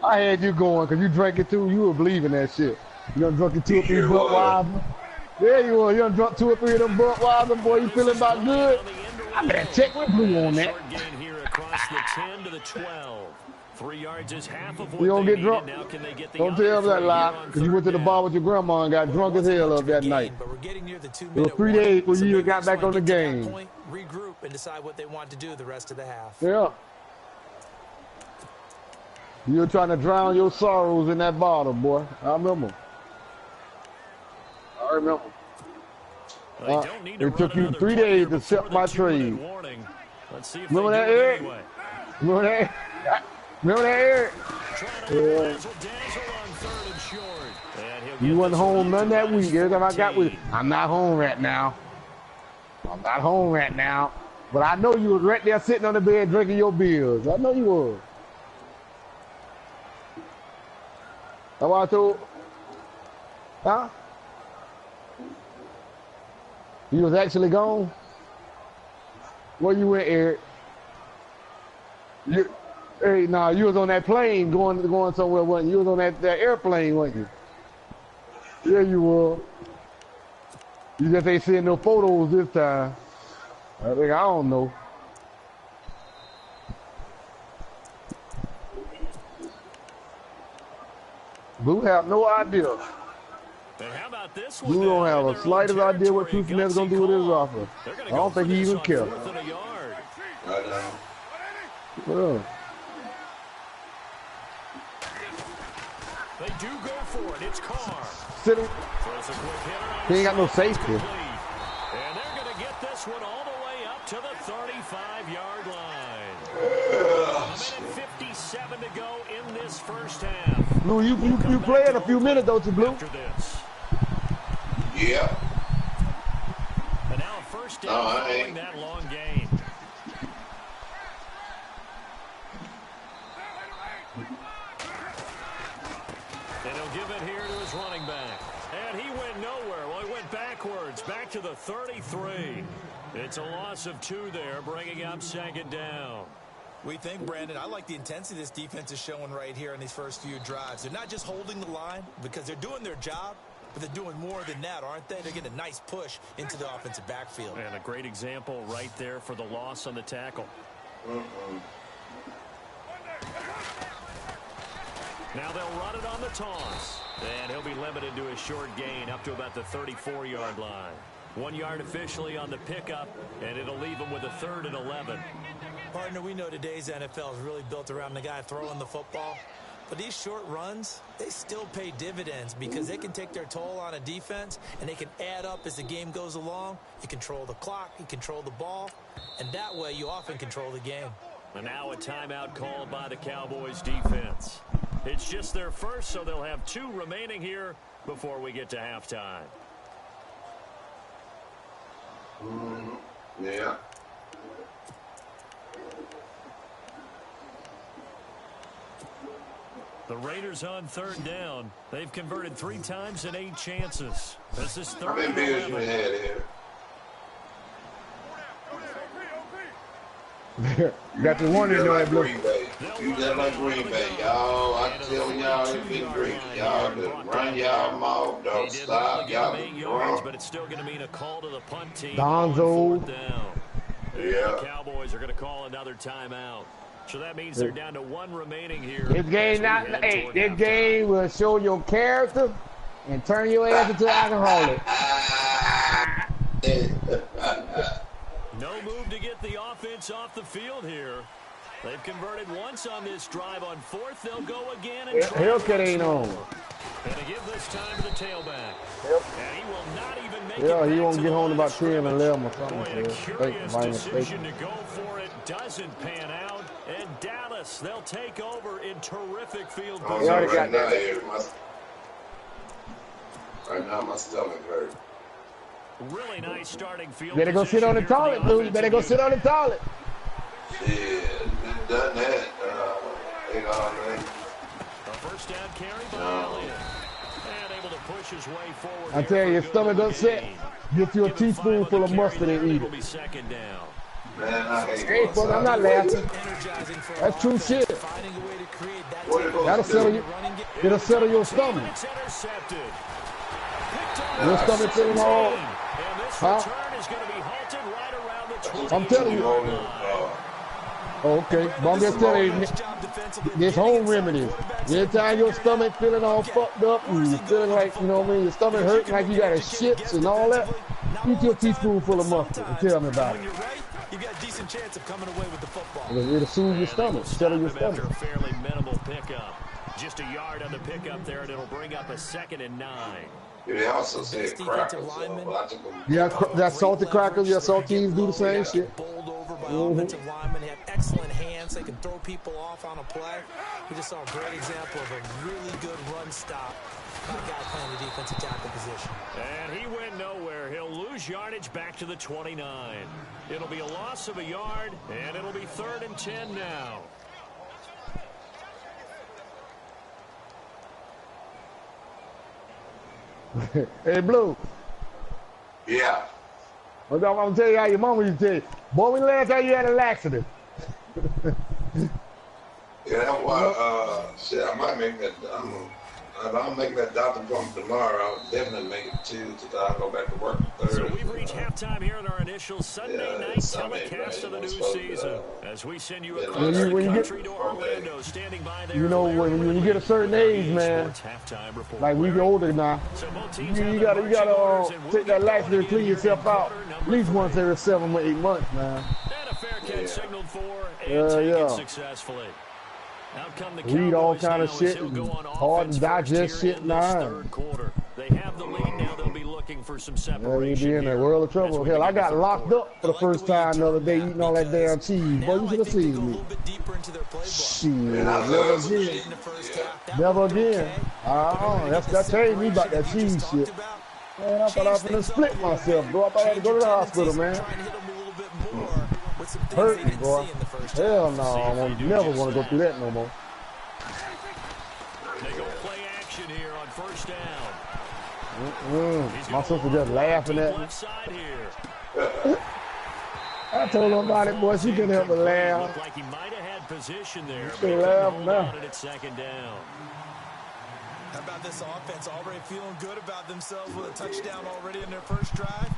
I had you going because you drank it too. You were believing that shit. You done drunk it 2 or 3 Budweiser. There you were. You done drunk 2 or 3 of them Budweiser, boy. You feeling about good? I better check with Blue on that. Short gain here across the 10 to the 12. 3 yards is half of what You don't they get drunk. needed. Now can they get the Don't tell other that 3 lie here on because you went to the third bar down? with your grandma and got drunk as hell up that night. But we're getting near the It was 2-minute 3 days when you maybe got just back on wanna the get to that game. point, regroup and decide what they want to do the rest of the half. Yeah. You were trying to drown your sorrows in that bottle, boy. I remember. They don't need to It took run you another 3 play days here to before set the my 2-minute trade. warning. Let's see if Remember they that, do it Eric? anyway. Remember that? Remember that, Eric? Trying to razzle dazzle on 3rd and short. And he'll You get wasn't this one home up none to that week. Every time I got with 14. I'm not home right now. I'm not home right now. But I know you was right there sitting on the bed drinking your beers. I know you was. That's what I told. Huh? You was actually gone? Where you went, Eric? Hey, nah, you was on that plane going somewhere, wasn't you? You was on that airplane, wasn't you? Yeah, you were. You just ain't seeing no photos this time. I don't know. Blue have no idea. And how about this one? Blue don't have In the their own slightest idea what territory, Truth Smith's gonna do with his gutsy call. offer. They're gonna I go don't think for he this even on cares. 4th and a yard. Right now. Yeah. They do go for it. It's Carr. Sit him. Throws a quick hitter on He ain't got no the side. safety. Complete. And they're going to get this one all the way up to the 35-yard line. A minute 57 to go in this first half. Blue, you play in a few minutes, don't you, Blue? After this. Yeah. And now a first down No, I following ain't. that long gain. And he'll give it here to his running back. And he went nowhere. Well, he went backwards, back to the 33. It's a loss of 2 there, bringing up 2nd down. We think, Brandon, I like the intensity this defense is showing right here in these first few drives. They're not just holding the line because they're doing their job, but they're doing more than that, aren't they? They're getting a nice push into the offensive backfield. And a great example right there for the loss on the tackle. Now they'll run it on the toss. And he'll be limited to a short gain up to about the 34-yard line. 1 yard officially on the pickup, and it'll leave him with a 3rd and 11. Partner, we know today's NFL is really built around the guy throwing the football. But these short runs, they still pay dividends because they can take their toll on a defense, and they can add up as the game goes along. You control the clock, you control the ball, and that way you often control the game. And now a timeout called by the Cowboys defense. It's just their first, so they'll have 2 remaining here before we get to halftime. Yeah. The Raiders on 3rd down. They've converted 3 times and 8 chances. This is 3rd How many and beers you 11. had here? Got the one in there, Blue. Green Bay. You just like Green Bay, y'all. I'm telling y'all, it's been great. Y'all just run y'all mouth. Don't stop. Y'all be drunk. But it's still going to mean a call to the punt team Donzo. on 4th down. Yeah. The Cowboys are going to call another timeout. So that means they're down to 1 remaining here. This game this game will show your character and turn your ass into an alcoholic. No move to get the offense off the field here. They've converted once on this drive. On 4th, they'll go again. And Hellcat ain't on. And to give this time to the tailback. Yep. And he will not even make Yeah, it he back won't to get the home line about of 10 or scrimmage. 11 or something. Boy, a curious decision to go for it. Doesn't pan out. And Dallas, they'll take over in terrific field position. Right now, my stomach hurts. Really nice starting field. Better go sit on the toilet, dude. Better go sit on the toilet. Yeah, done that. You know what I mean? A first down carry by Elliott. And able to push his way forward. I tell you, your stomach upset. Get you a teaspoonful of mustard and eat it. Second down. Man, I hate Hey, brother, I'm not laughing. That's true shit. That'll settle you. It'll settle your stomach. Your stomach feeling all. Huh? I'm telling you. Okay, but I'm just telling you, there's home remedies. Every time your stomach feeling all fucked up, and you're feeling like, you know what I mean, your stomach hurting like you got a shits and all that, eat your teaspoonful of mustard and tell me about it. You got a decent chance of coming away with the football. It'll soothe your stomach, settle your stomach. After a fairly minimal pickup. Just a yard on the pickup there, and it'll bring up a 2nd and 9. They also said crackers. Yeah, that's salty crackers. Yeah, saltines do the same shit. Bowled over by offensive linemen. They have excellent hands. They can throw people off on a play. We just saw a great example of a really good run stop by a guy playing the defensive tackle position. And he went nowhere. He'll lose yardage back to the 29. It'll be a loss of a yard, and it'll be 3rd and 10 now. Hey, Blue. Yeah. I'm going to tell you how your mama used to tell you. Boy, when last time you had a laxative? Yeah, that's why, shit, I might make that, if I'm making that doctor appointment tomorrow, I'll definitely make it Tuesday, so I'll go back to work Thursday. So we've reached halftime here in our initial Sunday night telecast of the new season. As we send you across the country to Orlando, standing by there. You know, when you get a certain age, man, like we get older now, you gotta take that laxative and clean yourself out at least once every 7 or 8 months, man. And a fair catch signaled for and taken successfully. Read all kind of shit, hard to digest shit now. They have the lead now. They'll be looking for some separation. Yeah, you be in a world of trouble. Hell, I got locked up for the first time the other day eating all that damn cheese. Boy, you should have seen me. Shit, never again. Never again. That changed me about that cheese shit. Man, I thought I was gonna split myself, bro. I thought I had to go to the hospital, man. Hurt me, boy. Hell no, I never want to go through that no more. They go play action here on 1st down. My sister just laughing at me. I told her about it, boy. She couldn't help but laugh. Looked like he might have had position there. She laugh now. It's 2nd down. How about this offense already feeling good about themselves with a touchdown already in their first drive?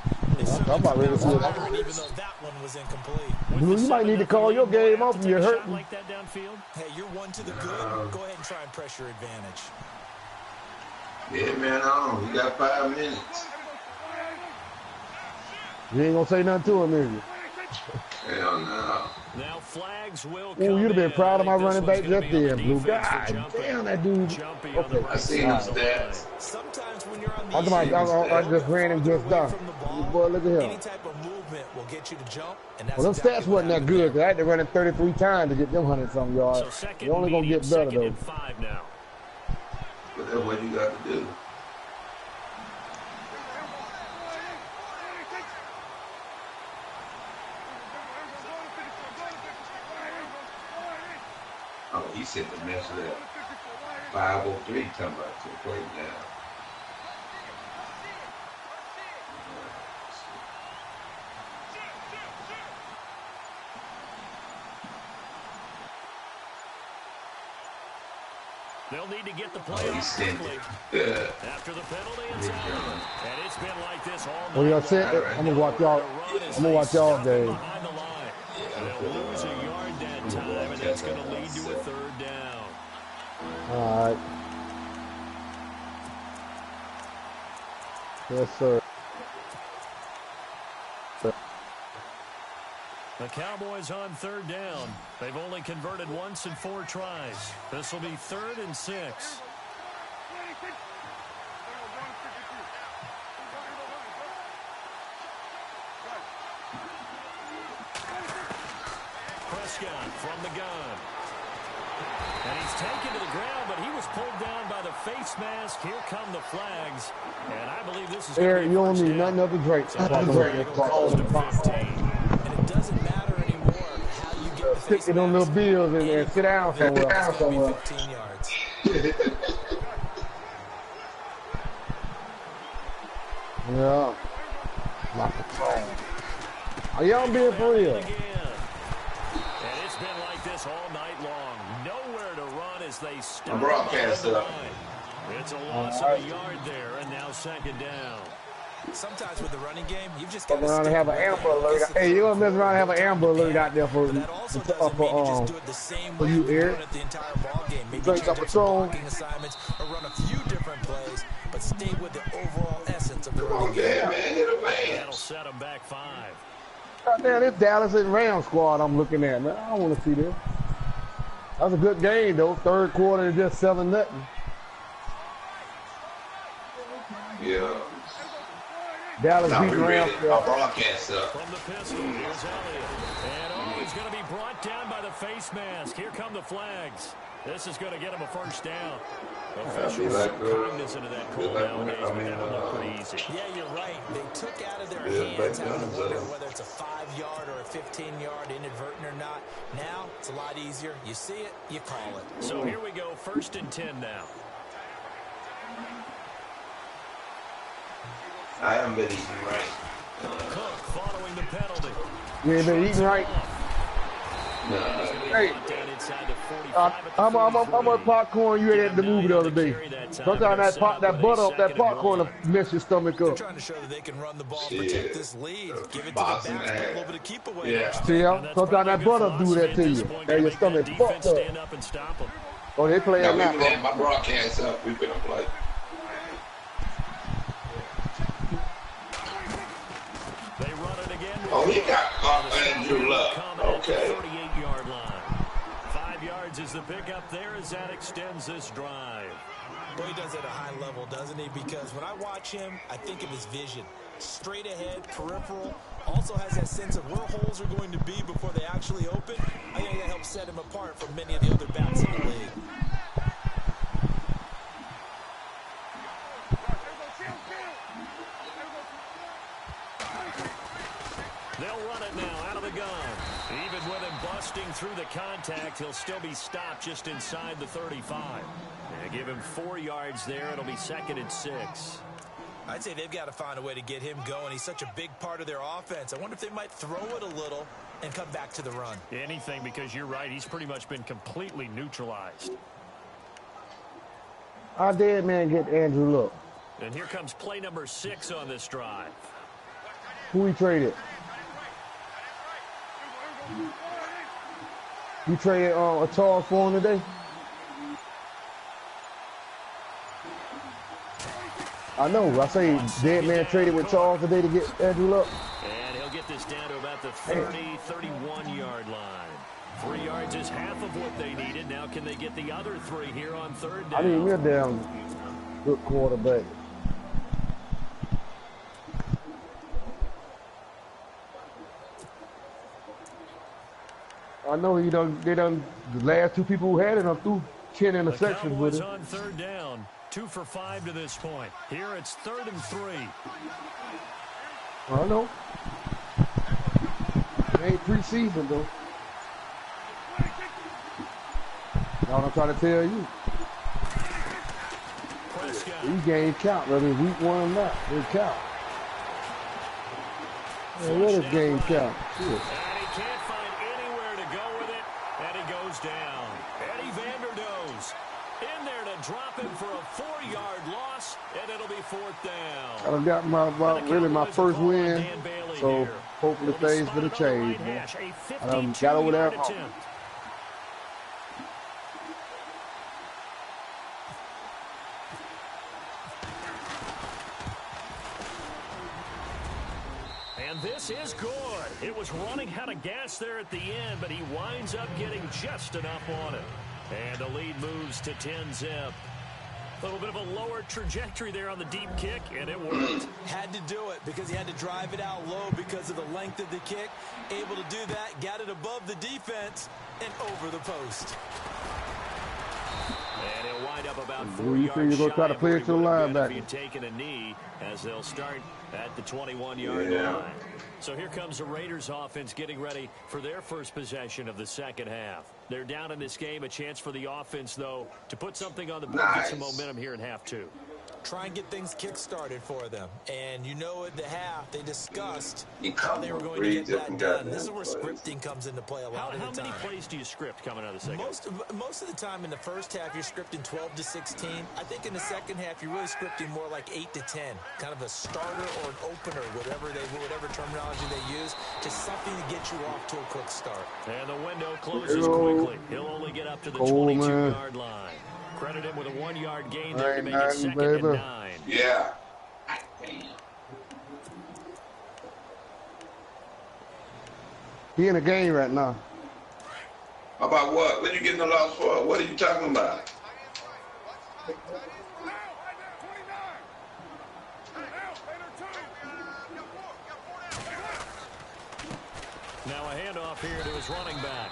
I'm about ready to see it. Even though that one was incomplete. Blue, you might need to call your game off. You're hurting. Like that downfield? Hey, you're one to the good. Go ahead and try and press your advantage. Yeah, man, we got 5 minutes. You ain't gonna say nothing to him, is you? Hell no. Now flags will come you'd have been proud of my running back just there, Blue. God damn, that dude. Okay. I seen them stats. Sometimes when you're on the I just ran him just down. Boy, look at him. Any type of movement will get you to jump. And Well, them stats wasn't that good, because I had to run it 33 times to get them 100-something yards. So You're only going to get better, though. 5 now. But that's what you got to do. Oh, he said to mess it up. 503 talking about to play now. They'll need to get the play off quickly. After the penalty, it's out. And it's been like this all night. What y'all said? I'm gonna watch y'all. I'm gonna watch y'all game. Behind the line. They'll lose a yard that time, and that's going to lead to a third down. All right. Yes, sir. The Cowboys on third down. They've only converted once in 4 tries. This will be 3rd and 6. Prescott from the gun. And he's taken to the ground, but he was pulled down by the face mask. Here come the flags. And I believe this is Eric, you don't need nothing other Drake. So and it doesn't matter anymore how you get the face stick it on little bills and sit down somewhere. 15 yards. Yeah. Like a phone. Are y'all being for real? And it's been like this all night long. Nowhere to run as they start. Broadcast up. It's a loss of a yard there, and now 2nd down. Sometimes with the running game, you've just got Mess around and have an Amber Alert. Hey, you gonna mess around and have an Amber Alert out there for that also doesn't mean you just do it the same way you, Eric. at the entire ball game. Maybe Drink change up up some Patron. blocking assignments or run a few different plays, but stay with the overall essence of the Come on, running game. man. Hit a man. That'll set them back 5. Goddamn, this Dallas and Rams squad I'm looking at, man. I don't want to see this. That was a good game, though. 3rd quarter, just 7-0. Yeah. Dallas Now we beating ready. Rams. Our broadcast up. From the pistol, here's Elliott. And he's going to be brought down by the face mask. Here come the flags. This is going to get him a 1st down. Officials cognizant of that call nowadays, but that would look pretty easy. Yeah, you're right. They took out of their hands having to wonder whether it's a 5-yard or a 15-yard, inadvertent or not. Now, it's a lot easier. You see it, you call it. So here we go, 1st and 10 now. I haven't been eating right. Cook following the penalty. You ain't been eating right. Hey, how much popcorn you ate at the movie the other day? Sometimes that popcorn will mess your stomach They're up. trying to show that they can run the ball, protect this lead, give it to the Boxing backs, put a ass. little bit of keep away. Yeah. See, sometimes that butter do that to you. And your stomach fucked up. Stand up and stop them. Oh, they play Now at we night. playing my broadcast up. We finna play. They run it again. Oh, he got Andrew Luck. Okay. 38-yard line. 5 yards is the pickup there as that extends this drive. Boy, he does it at a high level, doesn't he? Because when I watch him, I think of his vision. Straight ahead, peripheral. Also has that sense of where holes are going to be before they actually open. I think that helps set him apart from many of the other backs in the league. They'll run it now out of the gun. Even with him busting through the contact, he'll still be stopped just inside the 35. They give him 4 yards there. It'll be 2nd and 6. I'd say they've got to find a way to get him going. He's such a big part of their offense. I wonder if they might throw it a little and come back to the run. Anything, because you're right. He's pretty much been completely neutralized. Our dead man get Andrew Luck. And here comes play number 6 on this drive. Who we traded? You traded a Charles for him today? I know. I say dead man traded with Charles today to get Andrew Luck. And he'll get this down to about the 30, 31-yard line. 3 yards is half of what they needed. Now can they get the other 3 here on 3rd down? I need me a damn good quarterback. I know they done the last 2 people who had it up through 10 interceptions with it. On 3rd down, 2 for 5 to this point. Here it's 3rd and 3. I know. It ain't preseason though. That's what I'm trying to tell you. These games count, whether it's week 1 or not. They count. Man, let this game count. Shit. Can't find anywhere to go with it, and he goes down. Eddie Vanderdoes in there drop him for a 4-yard loss, and it'll be 4th down. I done got my first win, so hopefully things gonna change. I done got over there. And this is good. It was running out of gas there at the end, but he winds up getting just enough on it. And the lead moves to 10-zip. A little bit of a lower trajectory there on the deep kick, and it worked. Had to do it because he had to drive it out low because of the length of the kick. Able to do that, got it above the defense and over the post. And he'll wind up about 4 you yards think you're gonna try to play it to the linebacker? if he'd taken a knee, as they'll start at the 21-yard line. So here comes the Raiders offense getting ready for their first possession of the second half. They're down in this game. A chance for the offense, though, to put something on the board, get some momentum here in half two. Try and get things kick-started for them. And you know at the half, they discussed how they were going to get that done. This is where scripting comes into play a lot of the time. How many plays do you script coming out of the second? Most of the time in the first half, you're scripting 12 to 16. I think in the second half, you're really scripting more like 8 to 10. Kind of a starter or an opener, whatever terminology they use. Just something to get you off to a quick start. And the window closes quickly. He'll only get up to the 22-yard line. Credit him with a 1-yard gain there to make it 2nd and 9. Yeah. He in a game right now. About what? What are you getting the loss for? What are you talking about? Now a handoff here to his running back.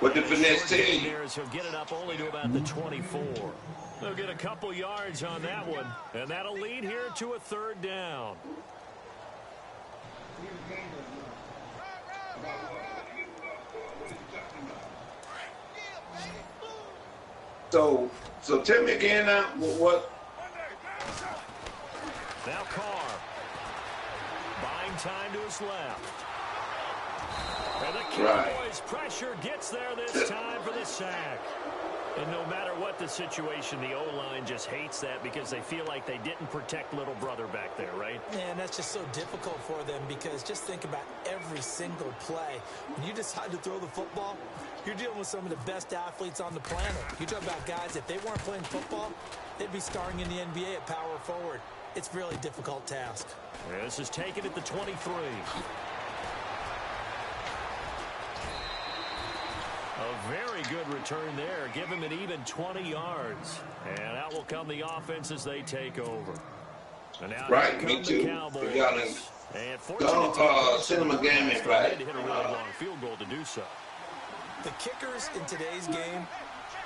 What the finesse team? He'll get it up only to about the 24. They'll get a couple yards on that one, and that'll lead here to a 3rd down. So tell me again now what? Now Carr buying time to his left. And the Cowboys' pressure gets there this time for the sack. And no matter what the situation, the O-line just hates that because they feel like they didn't protect little brother back there, right? Man, that's just so difficult for them because just think about every single play. When you decide to throw the football, you're dealing with some of the best athletes on the planet. You talk about guys, if they weren't playing football, they'd be starring in the NBA at power forward. It's a really difficult task. This is taken at the 23. A very good return there. Give him an even 20 yards. And out will come the offense as they take over. And now me too. Cowboys. And don't send them a game invite. They had to hit a really long field goal to do so. The kickers in today's game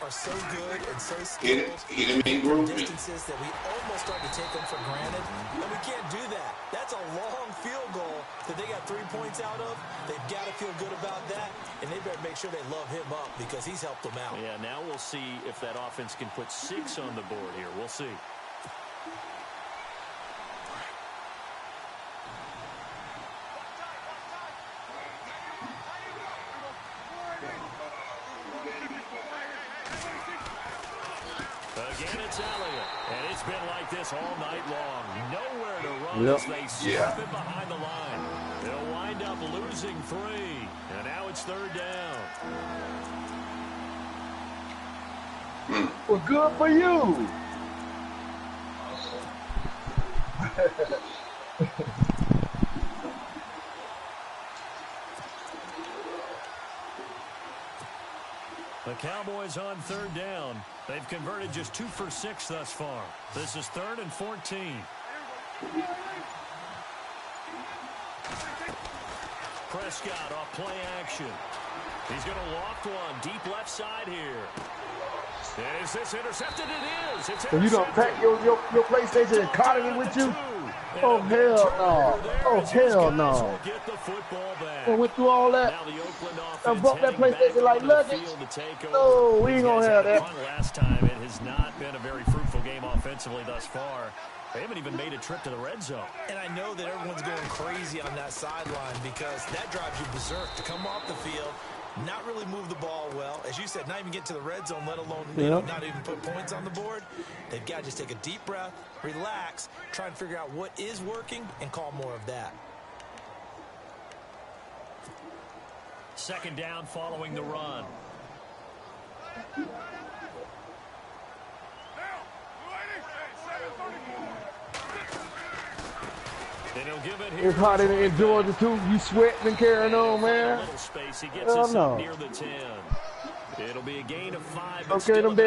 are so good and so skilled from distances that we almost start to take them for granted. And we can't do that. That's a long field goal that they got 3 points out of. They've got to feel good about that, and they better make sure they love him up because he's helped them out. Yeah, now we'll see if that offense can put 6 on the board here. We'll see. Again, it's Elliott, and it's been like this all night long. Nowhere to run as they slap it behind the line. They'll wind up losing 3, and now it's 3rd down. Well, good for you. The Cowboys on 3rd down. They've converted just 2 for 6 thus far. This is 3rd and 14. Prescott off play action. He's going to loft one deep left side here. Is this intercepted? It is. It's intercepted. So you don't pack your PlayStation and caught it with you? Oh, hell no. Oh, hell no. I went through all that. I bought that PlayStation like luggage. No, we ain't going to have that. Last time, it has not been a very fruitful game offensively thus far. They haven't even made a trip to the red zone. And I know that everyone's going crazy on that sideline because that drives you berserk to come off the field not really move the ball well. As you said, not even get to the red zone, let alone not even put points on the board. They've got to just take a deep breath, relax, try and figure out what is working, and call more of that. Second down following the run. It's hot in Georgia, too. You sweating and carrying on, man. Hell no. It'll be a gain of 5. Okay, them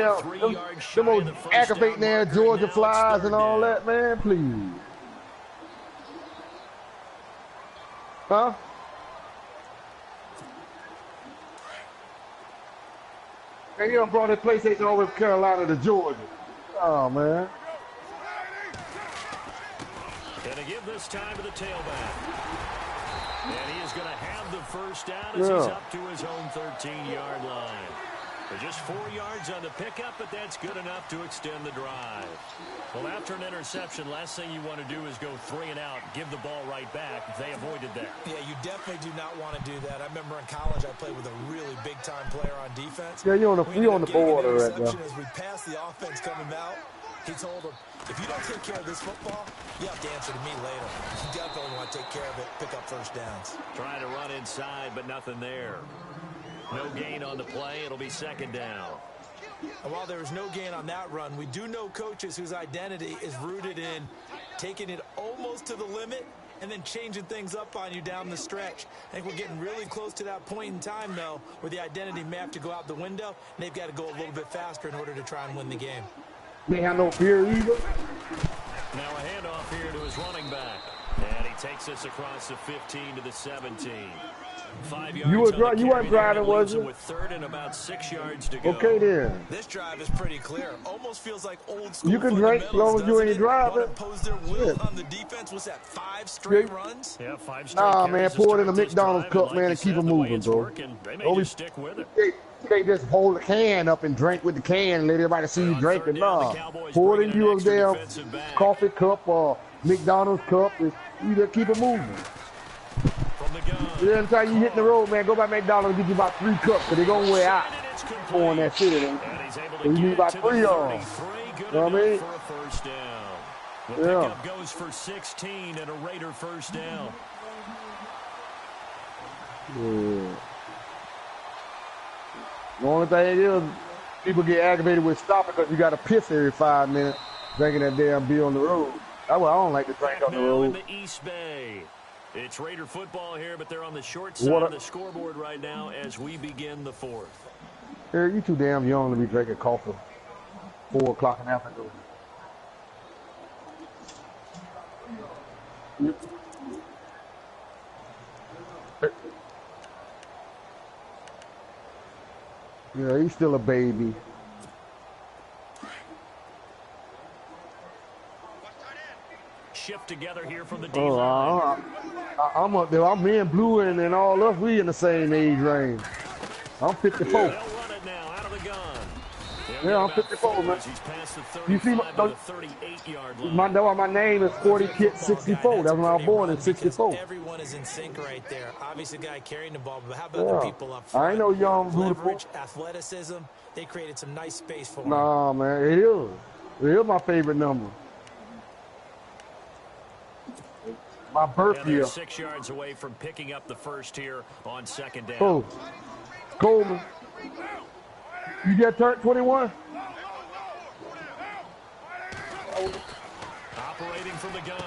old aggravating there, Georgia flies and all that, man, please. Huh? And you done brought that PlayStation over from Carolina to Georgia. Oh, man. Gonna give this time to the tailback. And he is going to have the first down as he's up to his own 13-yard line. They're just 4 yards on the pickup, but that's good enough to extend the drive. Well, after an interception, last thing you want to do is go 3 and out, give the ball right back. They avoided that. Yeah, you definitely do not want to do that. I remember in college I played with a really big-time player on defense. Yeah, you're on the border right now. As we passed the offense coming out, he told him, if you don't take care of this football, you have to answer to me later. You definitely want to take care of it, pick up first downs. Trying to run inside, but nothing there. No gain on the play. It'll be second down. And while there was no gain on that run, we do know coaches whose identity is rooted in taking it almost to the limit and then changing things up on you down the stretch. I think we're getting really close to that point in time, though, where the identity may have to go out the window, and they've got to go a little bit faster in order to try and win the game. They have no fear either. Now a handoff here to his running back. And he takes us across the 15 to the 17. 5 yards. You weren't driving, was you? With third and about 6 yards to go. Okay, then. This drive is pretty clear. Almost feels like old school. You can drink as long as you ain't driving. Impose their will on the defense. Was that 5 straight runs? Yeah, 5 straight. Nah, man, pour it in the McDonald's cup, man, and keep it moving, bro. They may just stick with it. They just hold the can up and drink with the can and let everybody see you drinking. Nah, pour it in your damn coffee cup or McDonald's cup. And you just keep it moving. Every time you hit the road, man, go by McDonald's and get you about 3 cups, because they're going to wear out pouring that shit in them. So you need about 3 of them. You know what I mean? The pickup goes for 16 and a Raider first down. Yeah. The only thing is, people get aggravated with stopping because you got to piss every 5 minutes drinking that damn beer on the road. That's why I don't like to drink on the road. In the East Bay. It's Raider football here, but they're on the short side of the scoreboard right now as we begin the 4th. Eric, you too damn young to be drinking coffee 4 o'clock in the afternoon. Yeah, he's still a baby. Shift together here from the D line. I'm up there. I'm in blue and all us. We in the same age range. I'm 54. They'll run it now out of the gun. Yeah, I'm 54, man. You see, my name is 40 Kit 64. That's when I was born in 64. Everyone is in sync right there. Obviously, the guy carrying the ball, but how about the people up front? I ain't no young leverage, athleticism. They created some nice space for him. Nah, man, it is. It is my favorite number. My birth year. 6 yards away from picking up the first here on second down. Oh, Coleman. You get turned 21? Operating from the gun.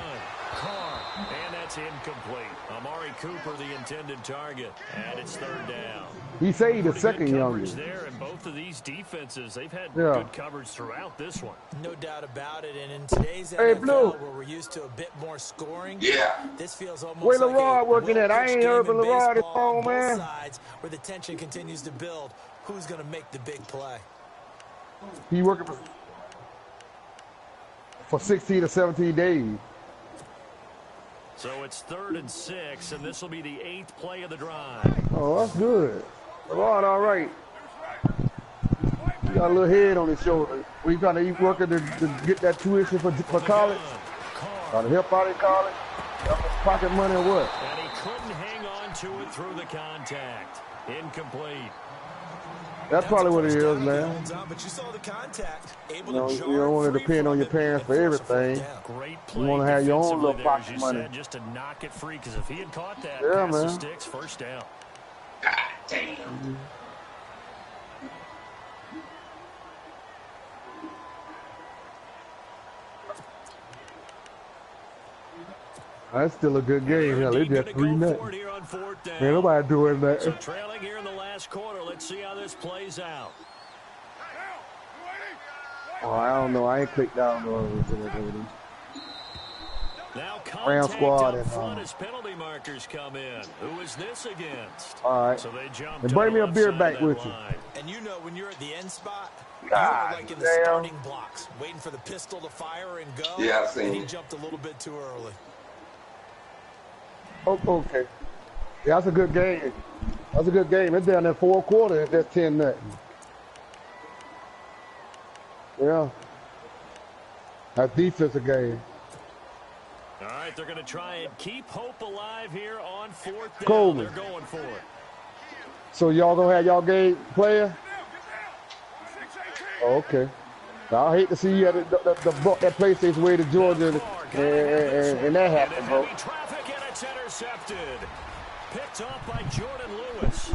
Carr. And that's incomplete. Amari Cooper, the intended target. And it's third down. He say he's the second youngest. There in both of these defenses. They've had good coverage throughout this one. No doubt about it. And in today's NFL, where we're used to a bit more scoring, this feels almost where like LeRod working at? I ain't heard of LeRod this phone, man. Sides, where the tension continues to build. Who's going to make the big play? He working for 16 or 17 days. So it's 3rd and 6, and this will be the 8th play of the drive. Oh, that's good. LeRod, all right. He got a little head on his shoulder. We trying to keep working to get that tuition for college. Trying to help out in college. Pocket money or what? And he couldn't hang on to it through the contact. Incomplete. That's probably what it is, man. But you saw the contact. You don't want to depend on your parents for everything. Great play. You want to have your own little pocket money. Just to knock it free, because if he had caught that, yeah, pass man. the sticks, first down. God damn. That's still a good game. Hell, they just 3-0. Man, nobody doing that. So trailing here in the last quarter. Let's see how this plays out. Oh, I don't know. I ain't clicked down on Now Ram squad and and as penalty markers come in. Who is this against? all right. So they jump. And bring me a beer back with you. And you know when you're at the end spot, God, you're like in the starting blocks, waiting for the pistol to fire and go. Yeah, I've seen and he it. jumped a little bit too early. Oh, okay. Yeah, that's a good game. That's a good game. It's down there 4 quarters. That's 10-0. Yeah. That's defensive game. All right, they're going to try and keep hope alive here on 4th down. Coleman. They're going for it. So y'all gonna have y'all game player? Oh, okay. I hate to see you at that PlayStation way to Georgia and that happened, bro. Traffic and it's intercepted. Picked up by Jordan Lewis.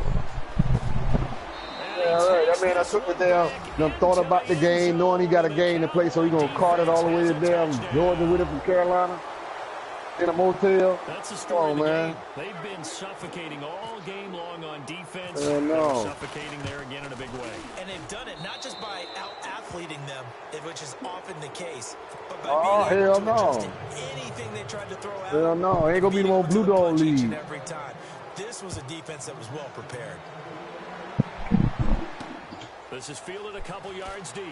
Yeah, all right. That man, I took it down. Thought about the game, knowing he got a game to play, so he gonna cart it all the way down Georgia with it from Carolina in a motel. That's the story of the man. game. They've been suffocating all game long on defense. No. They're suffocating there again in a big way. And they've done it not just by out-athleting them, which is often the case, but by being able to adjust to anything they tried to throw out. Hell no, ain't gonna be no Blue Dog league. Every time. This was a defense that was well prepared. This is fielded a couple yards deep.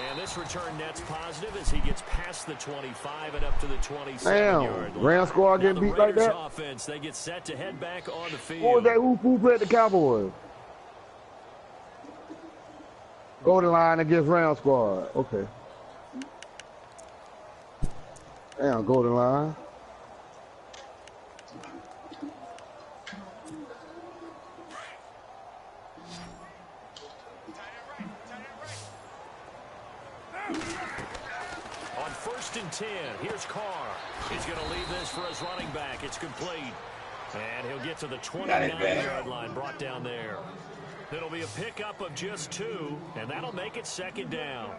And this return net's positive as he gets past the 25 and up to the 27-yard line. Ram squad getting beat like that? Offense, they get set to head back on the field. Who was that? Who played the Cowboys? Goldenlion against Ram squad. Okay. Damn, Goldenlion. On 1st and 10, here's Carr. He's going to leave this for his running back. It's complete. And he'll get to the 29-yard line, brought down there. It'll be a pickup of just 2, and that'll make it 2nd down.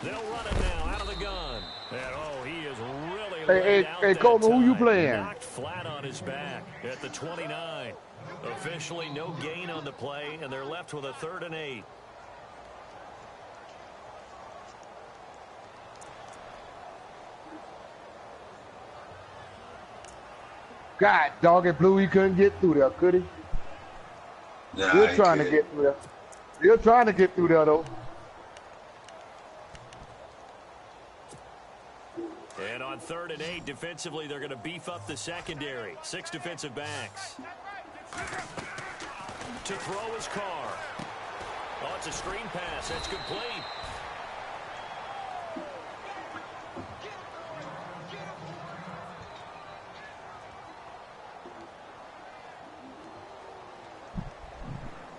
They'll run it now out of the gun. And, he is really Hey, Coleman, who you playing? Knocked flat on his back at the 29. Officially no gain on the play, and they're left with a 3rd and 8. God, dog it blue, he couldn't get through there, could he? Nah, Still trying to get through there. Still trying to get through there, though. And on 3rd and 8, defensively, they're going to beef up the secondary. 6 defensive backs. To throw his Carr. Oh, it's a screen pass. That's complete.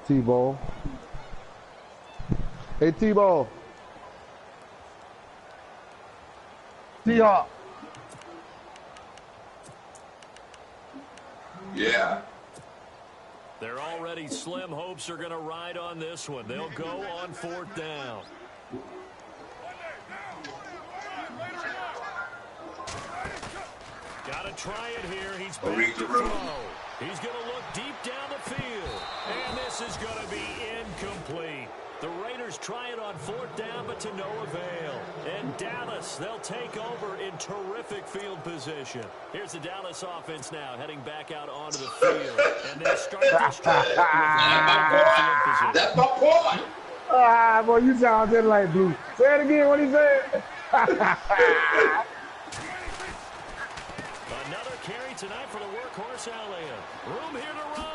T-ball. Hey, T-ball. T-hawk. Yeah. They're already slim hopes are going to ride on this one. They'll go on 4th down. Got to try it here. He's back to throw. He's going to look deep down the field. And this is going to be incomplete. The Raiders try it on 4th down, but to no avail. And Dallas, they'll take over in terrific field position. Here's the Dallas offense now, heading back out onto the field. And they start to strike with field position. That's my point. Ah, boy, you sound just like Blue. Say it again, what he said. Another carry tonight for the workhorse Elliott. Room here to run.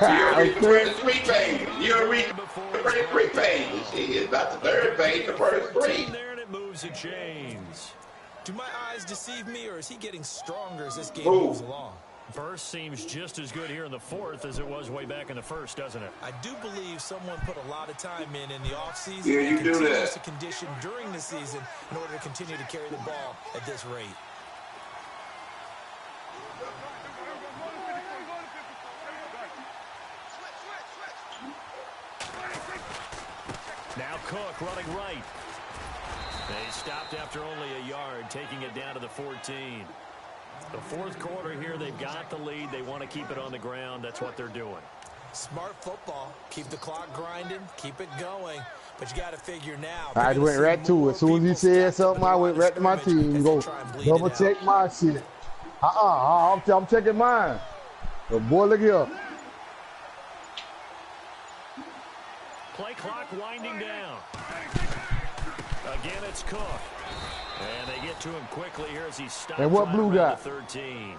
You're reading the first 3 pages. You're reading the first 3 pages. It's about the 3rd page, the first 3. There and it moves the chains. Do my eyes deceive me, or is he getting stronger as this game moves along? Burst seems just as good here in the fourth as it was way back in the first, doesn't it? I do believe someone put a lot of time in the offseason. Yeah, you and do continues that. to condition during the season in order to continue to carry the ball at this rate. Now Cook running right. They stopped after only a yard, taking it down to the 14. The fourth quarter here, they've got the lead. They want to keep it on the ground. That's what they're doing. Smart football. Keep the clock grinding. Keep it going. But you got to figure now. I went right to it. As soon as he said something, I went right to my team. Go double check my shit. I'm checking mine. But boy, look here. Play clock winding down. Again, it's Cook. And they get to him quickly here as he stops. And what Blue got? 13.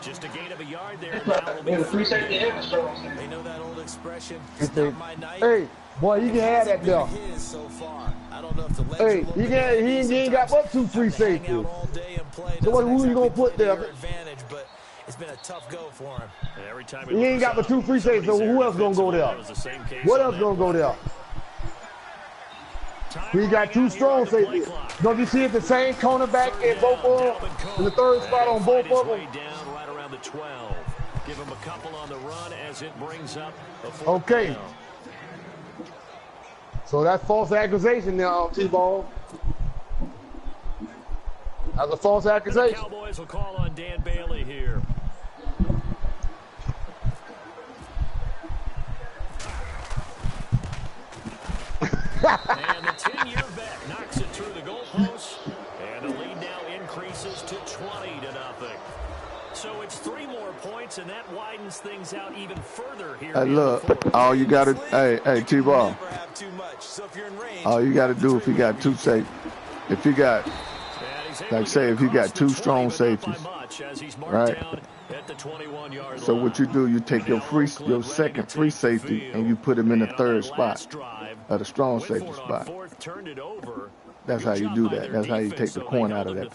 Just a gain of a yard there. Now will be they know that old expression. It's not my night. Hey, boy, you can have that there. So far. I don't know if the Hey, he ain't got but 2 free safeties. So who you gonna put there? Advantage, but it's been a tough go for him. Every time he ain't got but 2 free safeties. So who else gonna go there? What else gonna go there? We got 2 strong safeties. Don't you see it? The same cornerback in both of them. In the third spot on both of them. Down right around the 12. Give him a couple on the run as it brings up the 4th okay. down. So that's false accusation now, T-Ball. That's a false accusation. The Cowboys will call on Dan Bailey here. And the 10-year vet knocks it through the goalpost, and the lead now increases to 20-0. So it's 3 more points, and that widens things out even further here. Hey, look, all you got to, hey, T-Ball. All you got to do if you got 2 safeties, if you got, like say, if you got 2 strong safeties, right? So what you do, you take your second free safety and you put him in the 3rd spot, the strong safety spot. That's how you do that. That's how you take the point out of that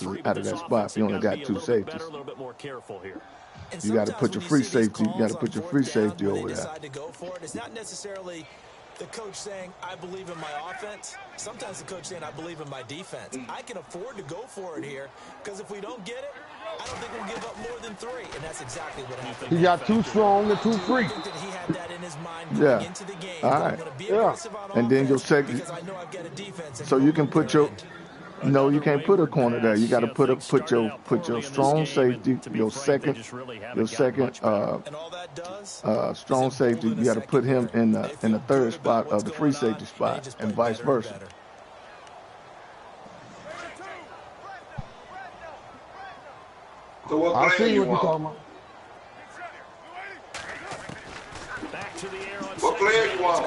spot. If you only got 2 safeties, you got to put your free safety. You got to put your free safety over there. It's not necessarily the coach saying, I believe in my offense. Sometimes the coach saying, I believe in my defense. I can afford to go for it here because if we don't get it, I don't think we'll give up more than 3, and that's exactly what happened. He got 2 strong and 2 free. I think that he had that in his mind going into the game. All right. And then your second. So you can put your. No, you can't put a corner there. You got to put your strong safety, your second strong safety. You got to put him in the 3rd spot of the free safety spot, and vice versa. So what I'll player see you what you're talking want? about. Back to the air on What player you want?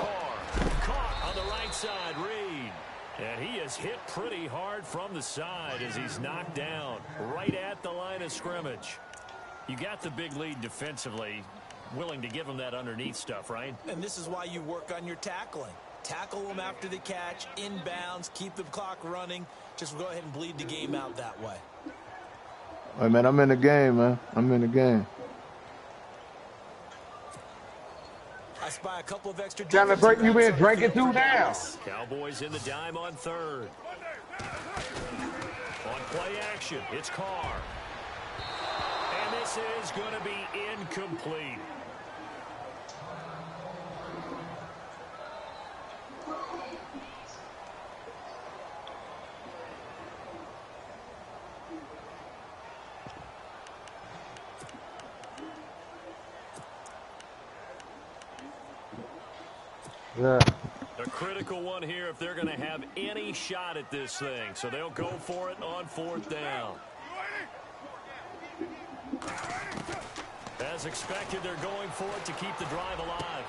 Caught on the right side, Reed. And he is hit pretty hard from the side as he's knocked down right at the line of scrimmage. You got the big lead defensively, willing to give him that underneath stuff, right? And this is why you work on your tackling. Tackle them after the catch, inbounds, keep the clock running. Just go ahead and bleed the game out that way. Hey, man, I'm in the game, man. I'm in the game. I spy a couple of extra. Trying to break you in, drinking 2 down. Cowboys in the dime on 3rd. On play action, it's Carr. And this is going to be incomplete. Yeah. A critical one here if they're going to have any shot at this thing. So they'll go for it on 4th down. As expected, they're going for it to keep the drive alive.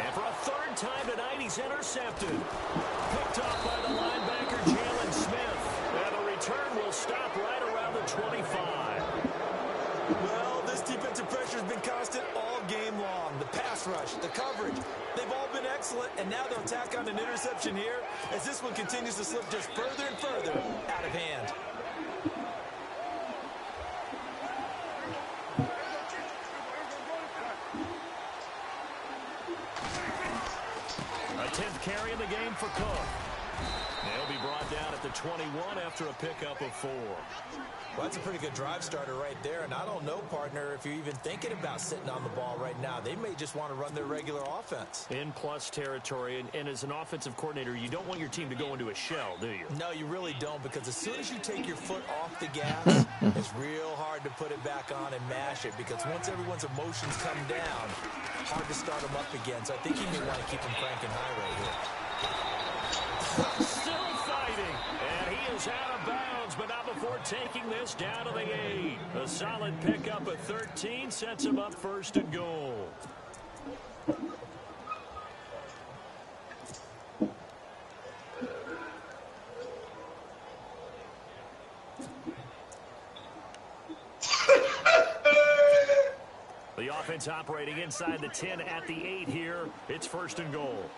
And for a 3rd time tonight, he's intercepted. Picked off by the linebacker, Jalen Smith. And the return will stop right around the 25. Well, this defensive pressure has been constant all game long. The pass rush, the coverage, they've all been excellent, and now they'll tack on an interception here as this one continues to slip just further and further out of hand. 7th carry in the game for Cook. They'll be brought down at the 21 after a pickup of 4. Well, that's a pretty good drive starter right there. And I don't know, partner, if you're even thinking about sitting on the ball right now. They may just want to run their regular offense. In plus territory. And as an offensive coordinator, you don't want your team to go into a shell, do you? No, you really don't. Because as soon as you take your foot off the gas, it's real hard to put it back on and mash it. Because once everyone's emotions come down, hard to start them up again. So I think you may want to keep them cranking high right here. Still fighting, and he is out of bounds, but not before taking this down to the 8. A solid pickup at 13 sets him up 1st and goal. The offense operating inside the 10 at the 8 here. It's 1st and goal.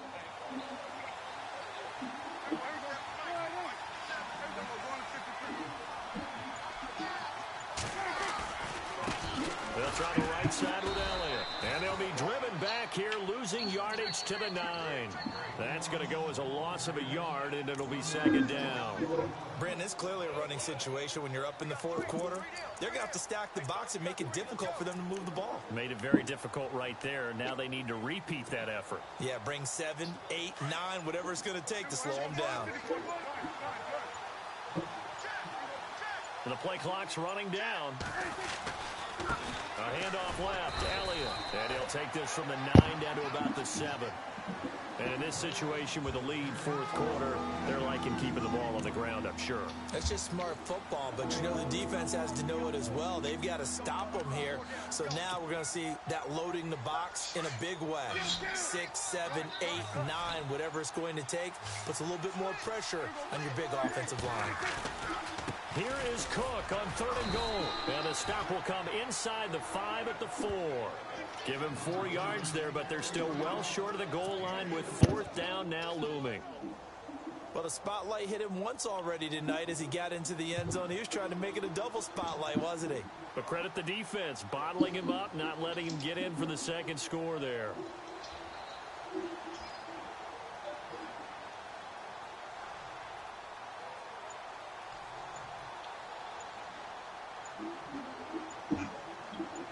They'll try the right side with Elliott. And they'll be driven back here, losing yardage to the 9. That's going to go as a loss of a yard, and it'll be 2nd down. Brandon, it's clearly a running situation when you're up in the 4th quarter. They're going to have to stack the box and make it difficult for them to move the ball. Made it very difficult right there. Now they need to repeat that effort. Yeah, bring 7, 8, 9, whatever it's going to take to slow them down. The play clock's running down. A handoff left, Elliott. And he'll take this from the 9 down to about the 7. And in this situation with a lead 4th quarter, they're liking keeping the ball on the ground, I'm sure. That's just smart football, but you know the defense has to know it as well. They've got to stop them here. So now we're going to see that loading the box in a big way. 6, 7, 8, 9, whatever it's going to take, puts a little bit more pressure on your big offensive line. Here is Cook on 3rd and goal. And the stop will come inside the 5 at the 4. Give him 4 yards there, but they're still well short of the goal line with 4th down now looming. Well, the spotlight hit him once already tonight as he got into the end zone. He was trying to make it a double spotlight, wasn't he? But credit the defense, bottling him up, not letting him get in for the 2nd score there.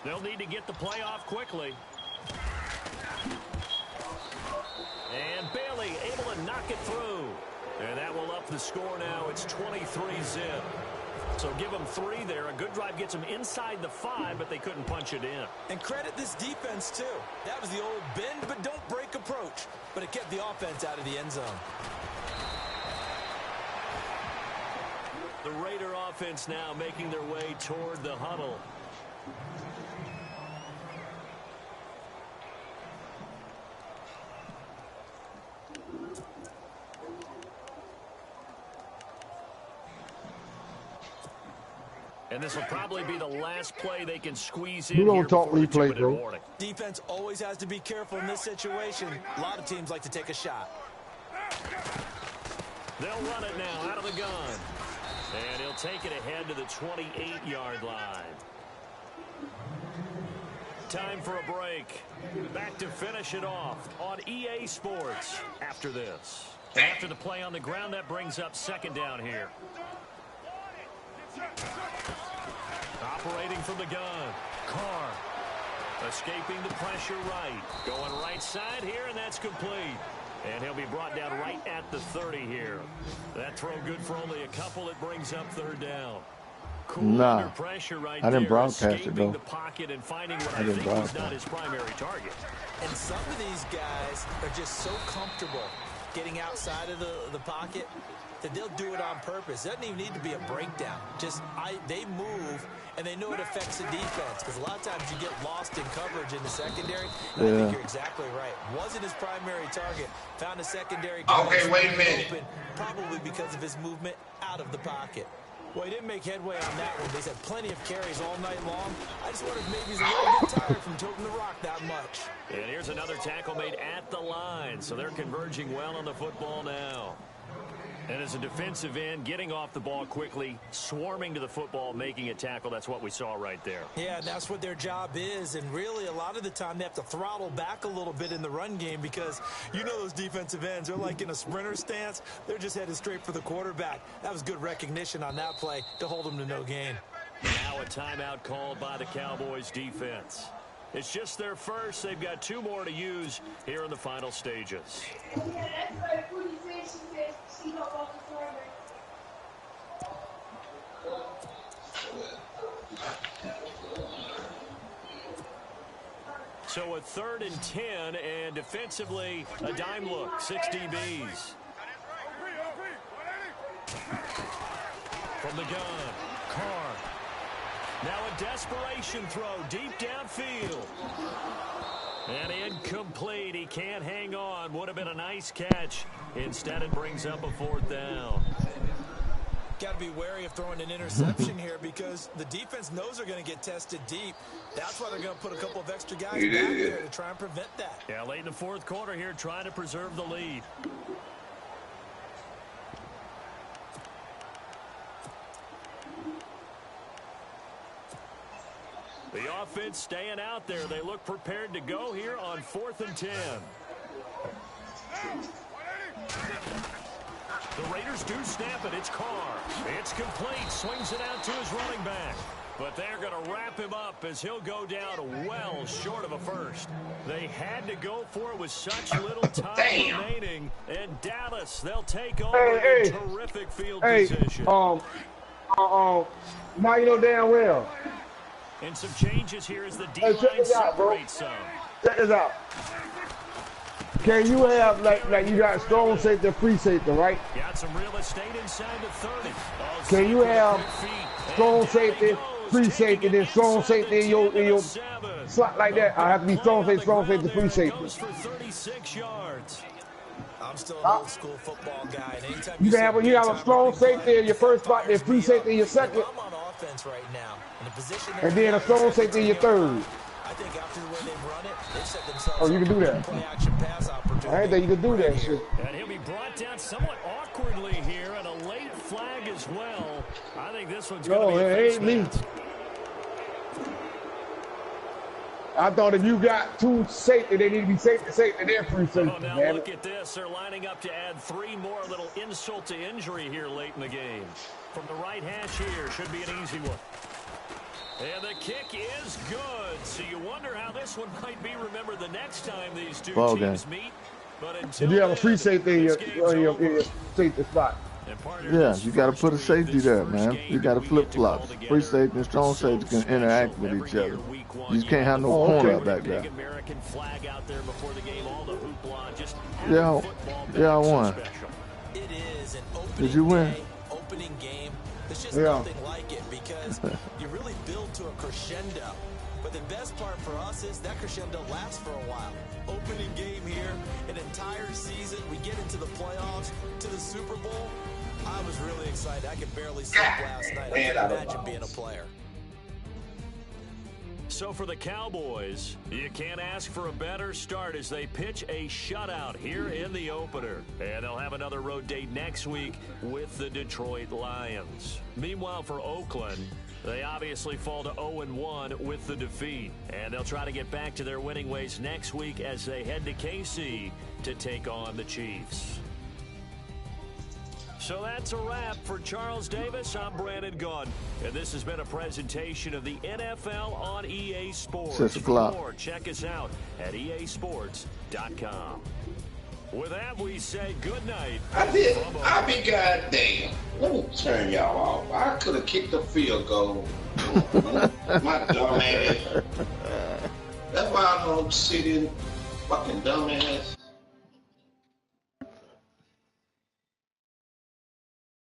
They'll need to get the play off quickly. And Bailey able to knock it through. And that will up the score now. It's 23-zip. So give them 3 there. A good drive gets them inside the 5, but they couldn't punch it in. And credit this defense, too. That was the old bend but don't break approach. But it kept the offense out of the end zone. The Raider offense now making their way toward the huddle. And this will probably be the last play they can squeeze in. You don't here talk replay, bro. warning. Defense always has to be careful in this situation. A lot of teams like to take a shot. They'll run it now out of the gun. And he'll take it ahead to the 28-yard line. Time for a break. Back to finish it off on EA Sports after this. After the play on the ground, that brings up 2nd down here. Operating from the gun. Carr escaping the pressure right. Going right side here, and that's complete. And he'll be brought down right at the 30 here. That throw good for only a couple. It brings up 3rd down. Cool under pressure right I didn't there, broadcast it, though. the pocket and finding what I think was not his primary target. And some of these guys are just so comfortable getting outside of the pocket that they'll do it on purpose. It doesn't even need to be a breakdown. Just they move, and they know it affects the defense. Because a lot of times you get lost in coverage in the secondary. And I think you're exactly right. Wasn't his primary target. Found a secondary. Okay, wait a minute. Open, probably because of his movement out of the pocket. Well, he didn't make headway on that one. He's had plenty of carries all night long. I just wonder if maybe he's a little bit tired from toting the rock that much. And here's another tackle made at the line. So they're converging well on the football now. And as a defensive end, getting off the ball quickly, swarming to the football, making a tackle, that's what we saw right there. Yeah, and that's what their job is. And really, a lot of the time, they have to throttle back a little bit in the run game because you know those defensive ends, they're like in a sprinter stance. They're just headed straight for the quarterback. That was good recognition on that play to hold them to no gain. Now a timeout called by the Cowboys defense. It's just their first. They've got 2 more to use here in the final stages. So a 3rd and 10, and defensively, a dime look, 6 DBs. From the gun, Carr. Now a desperation throw deep downfield. And incomplete. He can't hang on. Would have been a nice catch. Instead, it brings up a 4th down. Got to be wary of throwing an interception here because the defense knows they're going to get tested deep. That's why they're going to put a couple of extra guys back there to try and prevent that. Yeah, late in the 4th quarter here, trying to preserve the lead. The offense staying out there. They look prepared to go here on 4th and 10. The Raiders do snap it. It's Carr. It's complete. Swings it out to his running back. But they're going to wrap him up as he'll go down well short of a first. They had to go for it with such little time remaining. And Dallas, they'll take over in terrific field position. Now you know damn well. And some changes here as the D-line separates some. Check this out. Can you have, like you got strong safety, free safety, right? Got some real estate inside the 30. Can you have strong safety, free safety, then strong safety in your slot like that? I have to be strong safety, free safety. For 36 yards. I'm still an old school football guy. And anytime you have a strong safety in your first spot, then free safety in your second. I'm on offense right now. In a position and then a strong safety in your third. I think after the way they've run it, they've set themselves you can do that. Play action pass opportunity. I didn't think you could do that shit. And he'll be brought down somewhat awkwardly here, and a late flag as well. I think this one's going to be a ain't me. I thought if you got 2 safety, they need to be safety, then free safety. Now look at this. They're lining up to add 3 more. A little insult to injury here late in the game. From the right hash here, should be an easy one. And the kick is good. So you wonder how this one might be remembered the next time these two teams meet. But until if you have a free safety in your safety spot. Yeah, you got to put a safety there, man. You got to flip-flops. Free safety and strong safety can interact with each other. You just can't have no corner back there. Yeah, I won. It is an opening Did you win? Opening game. There's just nothing like it because you really build to a crescendo. But the best part for us is that crescendo lasts for a while. Opening game here, an entire season. We get into the playoffs, to the Super Bowl. I was really excited. I could barely sleep last night. I can't imagine being a player. So for the Cowboys, you can't ask for a better start as they pitch a shutout here in the opener. And they'll have another road date next week with the Detroit Lions. Meanwhile, for Oakland, they obviously fall to 0-1 with the defeat. And they'll try to get back to their winning ways next week as they head to KC to take on the Chiefs. So that's a wrap for Charles Davis. I'm Brandon Gunn, and this has been a presentation of the NFL on EA Sports. 6 o'clock. For more, check us out at easports.com. With that, we say good night. I be goddamn. Let me turn y'all off. I could have kicked a field goal. My dumb ass. That's why I don't sit in fucking dumb ass.